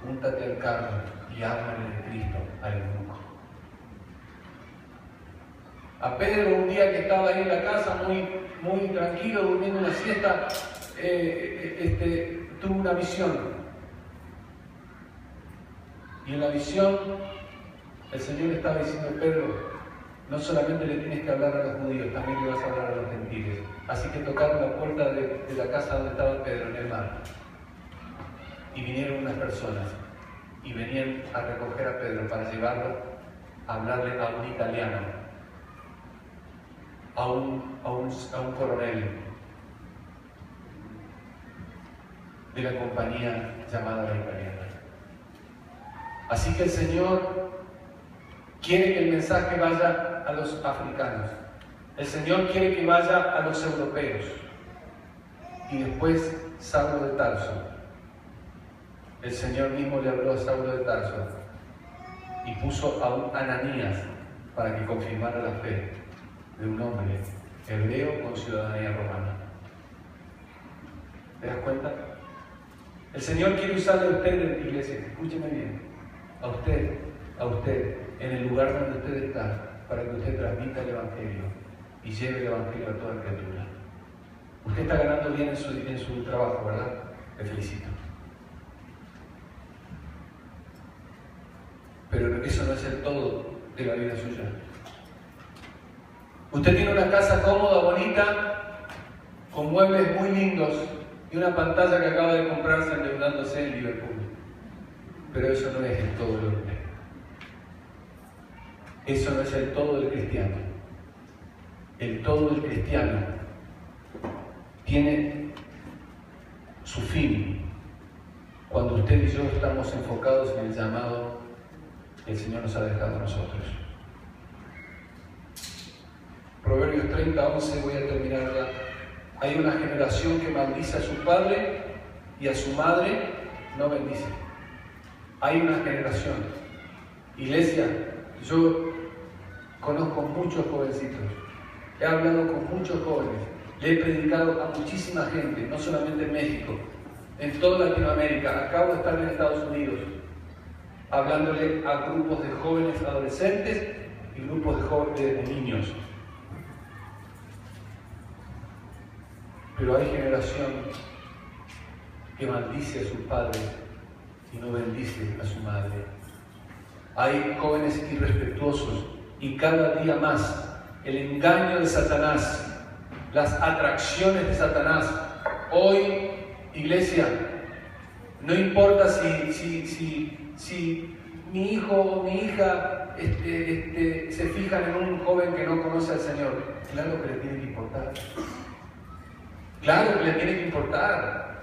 Júntate al carro y háblale de Cristo al eunuco. A Pedro, un día que estaba ahí en la casa, muy tranquilo, durmiendo una siesta, tuvo una visión. Y en la visión, el Señor estaba diciendo: Pedro, no solamente le tienes que hablar a los judíos, también le vas a hablar a los gentiles. Así que tocaron la puerta de la casa donde estaba Pedro, en el mar. Y vinieron unas personas y venían a recoger a Pedro para llevarlo a hablarle a un italiano, a un coronel de la compañía llamada la italiana. Así que el Señor quiere que el mensaje vaya a los africanos. El Señor quiere que vaya a los europeos. Y después Saulo de Tarso. El Señor mismo le habló a Saulo de Tarso y puso a un Ananías para que confirmara la fe de un hombre hebreo con ciudadanía romana. ¿Te das cuenta? El Señor quiere usarle a usted, iglesia, escúcheme bien, a usted, en el lugar donde usted está, para que usted transmita el Evangelio y lleve el Evangelio a toda criatura. Usted está ganando bien en su trabajo, ¿verdad? Le felicito. Pero eso no es el todo de la vida suya. Usted tiene una casa cómoda, bonita, con muebles muy lindos y una pantalla que acaba de comprarse endeudándose en Liverpool. Pero eso no es el todo de usted. Eso no es el todo del cristiano. El todo del cristiano tiene su fin cuando usted y yo estamos enfocados en el llamado que el Señor nos ha dejado a nosotros. Proverbios 30:11, voy a terminarla. Hay una generación que maldice a su padre y a su madre no bendice. Hay una generación. Iglesia, yo conozco muchos jovencitos, he hablado con muchos jóvenes, le he predicado a muchísima gente, no solamente en México, en toda Latinoamérica. Acabo de estar en Estados Unidos, hablándole a grupos de jóvenes adolescentes y grupos de niños. Pero hay generación que maldice a su padre y no bendice a su madre. Hay jóvenes irrespetuosos y cada día más el engaño de Satanás, las atracciones de Satanás. Hoy, iglesia, no importa si mi hijo o mi hija se fijan en un joven que no conoce al Señor. Claro que le tiene que importar. Claro que le tiene que importar.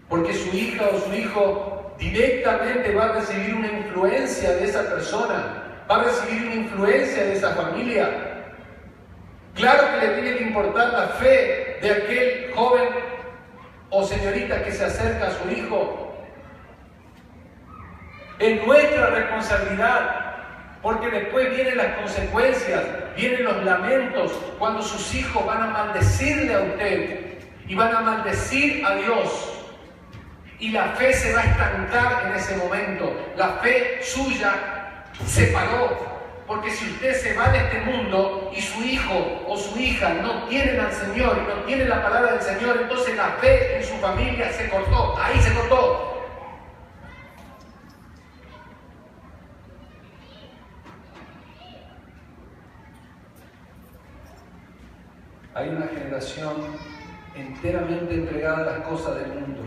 Porque su hija o su hijo directamente va a recibir una influencia de esa persona, va a recibir una influencia de esa familia. Claro que le tiene que importar la fe de aquel joven o señorita que se acerca a su hijo. Es nuestra responsabilidad, porque después vienen las consecuencias, vienen los lamentos, cuando sus hijos van a maldecirle a usted y van a maldecir a Dios. Y la fe se va a estancar en ese momento. La fe suya se paró. Porque si usted se va de este mundo y su hijo o su hija no tienen al Señor y no tienen la palabra del Señor, entonces la fe en su familia se cortó. Ahí se cortó. Hay una generación enteramente entregada a las cosas del mundo,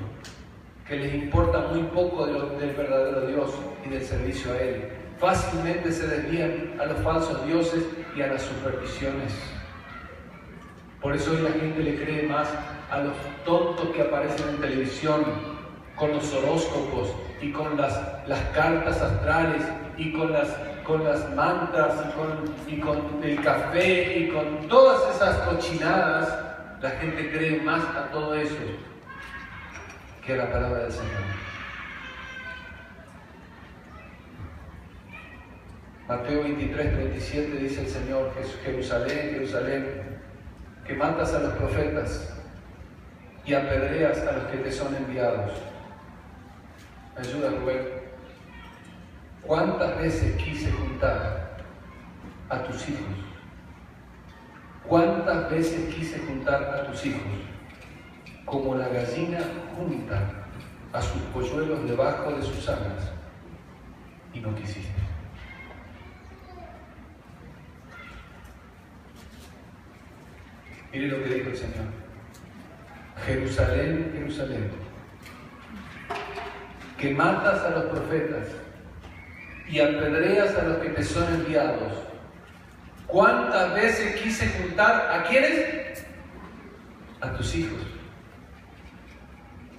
que les importa muy poco del verdadero Dios y del servicio a Él. Fácilmente se desvían a los falsos dioses y a las supersticiones. Por eso hoy la gente le cree más a los tontos que aparecen en televisión, con los horóscopos y con las cartas astrales y con las mantras y con el café y con todas esas cochinadas. La gente cree más a todo eso que a la palabra del Señor. Mateo 23, 37 dice el Señor: Jerusalén, Jerusalén, que matas a los profetas y apedreas a los que te son enviados. ¿Me ayuda, Rubén? ¿Cuántas veces quise juntar a tus hijos? ¿Cuántas veces quise juntar a tus hijos? Como la gallina junta a sus polluelos debajo de sus alas, y no quisiste. Mire lo que dijo el Señor: Jerusalén, Jerusalén, que matas a los profetas y apedreas a los que te son enviados. ¿Cuántas veces quise juntar a quiénes? A tus hijos.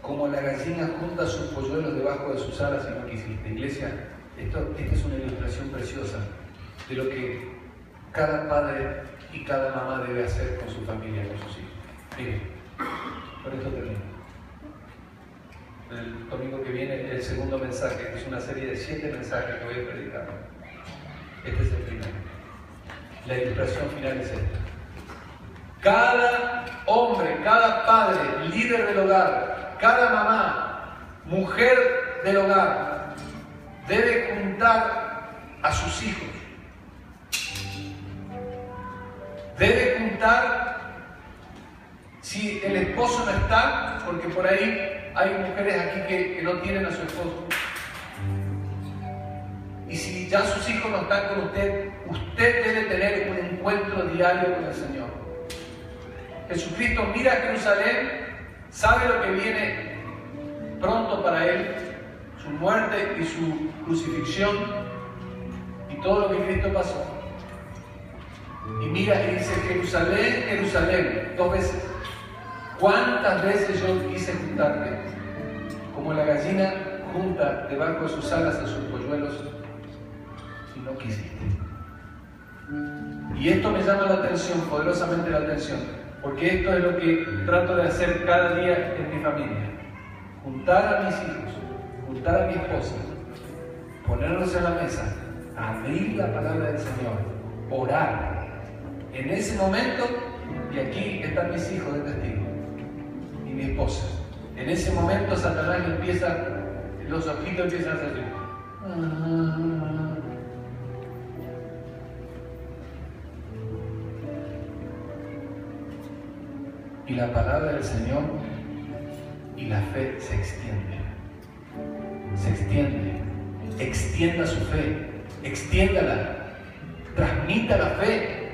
Como la gallina junta sus polluelos debajo de sus alas y no quisiste. Iglesia, esta es una ilustración preciosa de lo que cada padre y cada mamá debe hacer con su familia, con sus hijos. Miren, por esto termino. El domingo que viene el segundo mensaje, que es una serie de 7 mensajes que voy a predicar. Este es el primero. La ilustración final es esta. Cada hombre, cada padre, líder del hogar, cada mamá, mujer del hogar, debe juntar a sus hijos. Debe juntar, si el esposo no está, porque por ahí hay mujeres aquí que no tienen a su esposo. Y si ya sus hijos no están con usted, usted debe tener un encuentro diario con el Señor. Jesucristo mira a Jerusalén, sabe lo que viene pronto para Él, su muerte y su crucifixión y todo lo que Cristo pasó. Y mira y dice: Jerusalén, Jerusalén, 2 veces. ¿Cuántas veces yo quise juntarte? Como la gallina junta debajo de sus alas a sus polluelos, y no quisiste. Y esto me llama la atención, poderosamente la atención, porque esto es lo que trato de hacer cada día en mi familia. Juntar a mis hijos, juntar a mi esposa, ponerlos en la mesa, abrir la palabra del Señor, orar. En ese momento, y aquí están mis hijos de testigo, y mi esposa. En ese momento Satanás empieza, los ojitos empiezan a hacer así. Y la palabra del Señor y la fe se extiende. Se extiende. Extienda su fe. Extiéndala. Transmita la fe.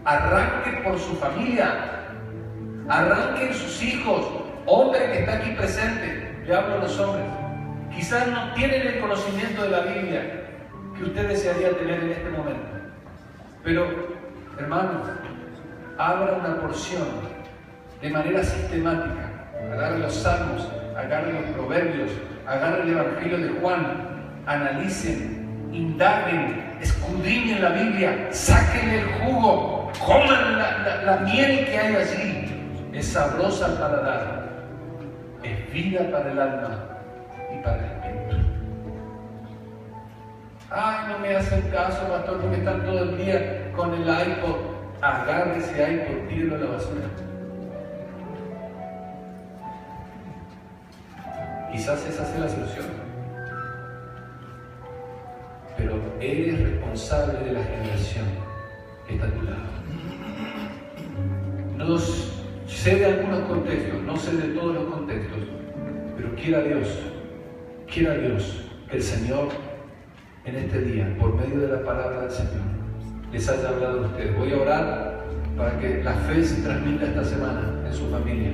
Arranque por su familia. Arranquen sus hijos. Hombre que está aquí presente. Le hablo a los hombres. Quizás no tienen el conocimiento de la Biblia que usted desearía tener en este momento. Pero, hermanos, abra una porción de manera sistemática. Agarre los salmos, agarre los proverbios, agarre el Evangelio de Juan, analicen, indaguen, escudriñen la Biblia, sáquenle el jugo, coman la miel que hay allí. Es sabrosa al paladar, es vida para el alma y para el espíritu. Ay, no me hacen caso, pastor, porque están todo el día con el iPod. Agarre ese iPod, tírelo a la basura. Quizás esa sea la solución. Pero eres responsable de la generación que está a tu lado. No sé de algunos contextos, no sé de todos los contextos, pero quiera Dios que el Señor en este día, por medio de la palabra del Señor, les haya hablado a ustedes. Voy a orar para que la fe se transmita esta semana en su familia.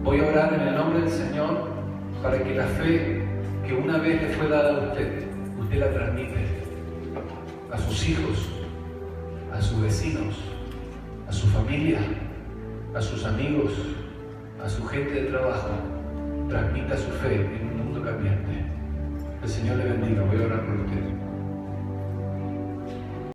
Voy a orar en el nombre del Señor para que la fe que una vez le fue dada a usted la transmite a sus hijos, a sus vecinos, a su familia, a sus amigos, a su gente de trabajo. Transmita su fe en un mundo cambiante. El Señor le bendiga. Voy a orar por usted.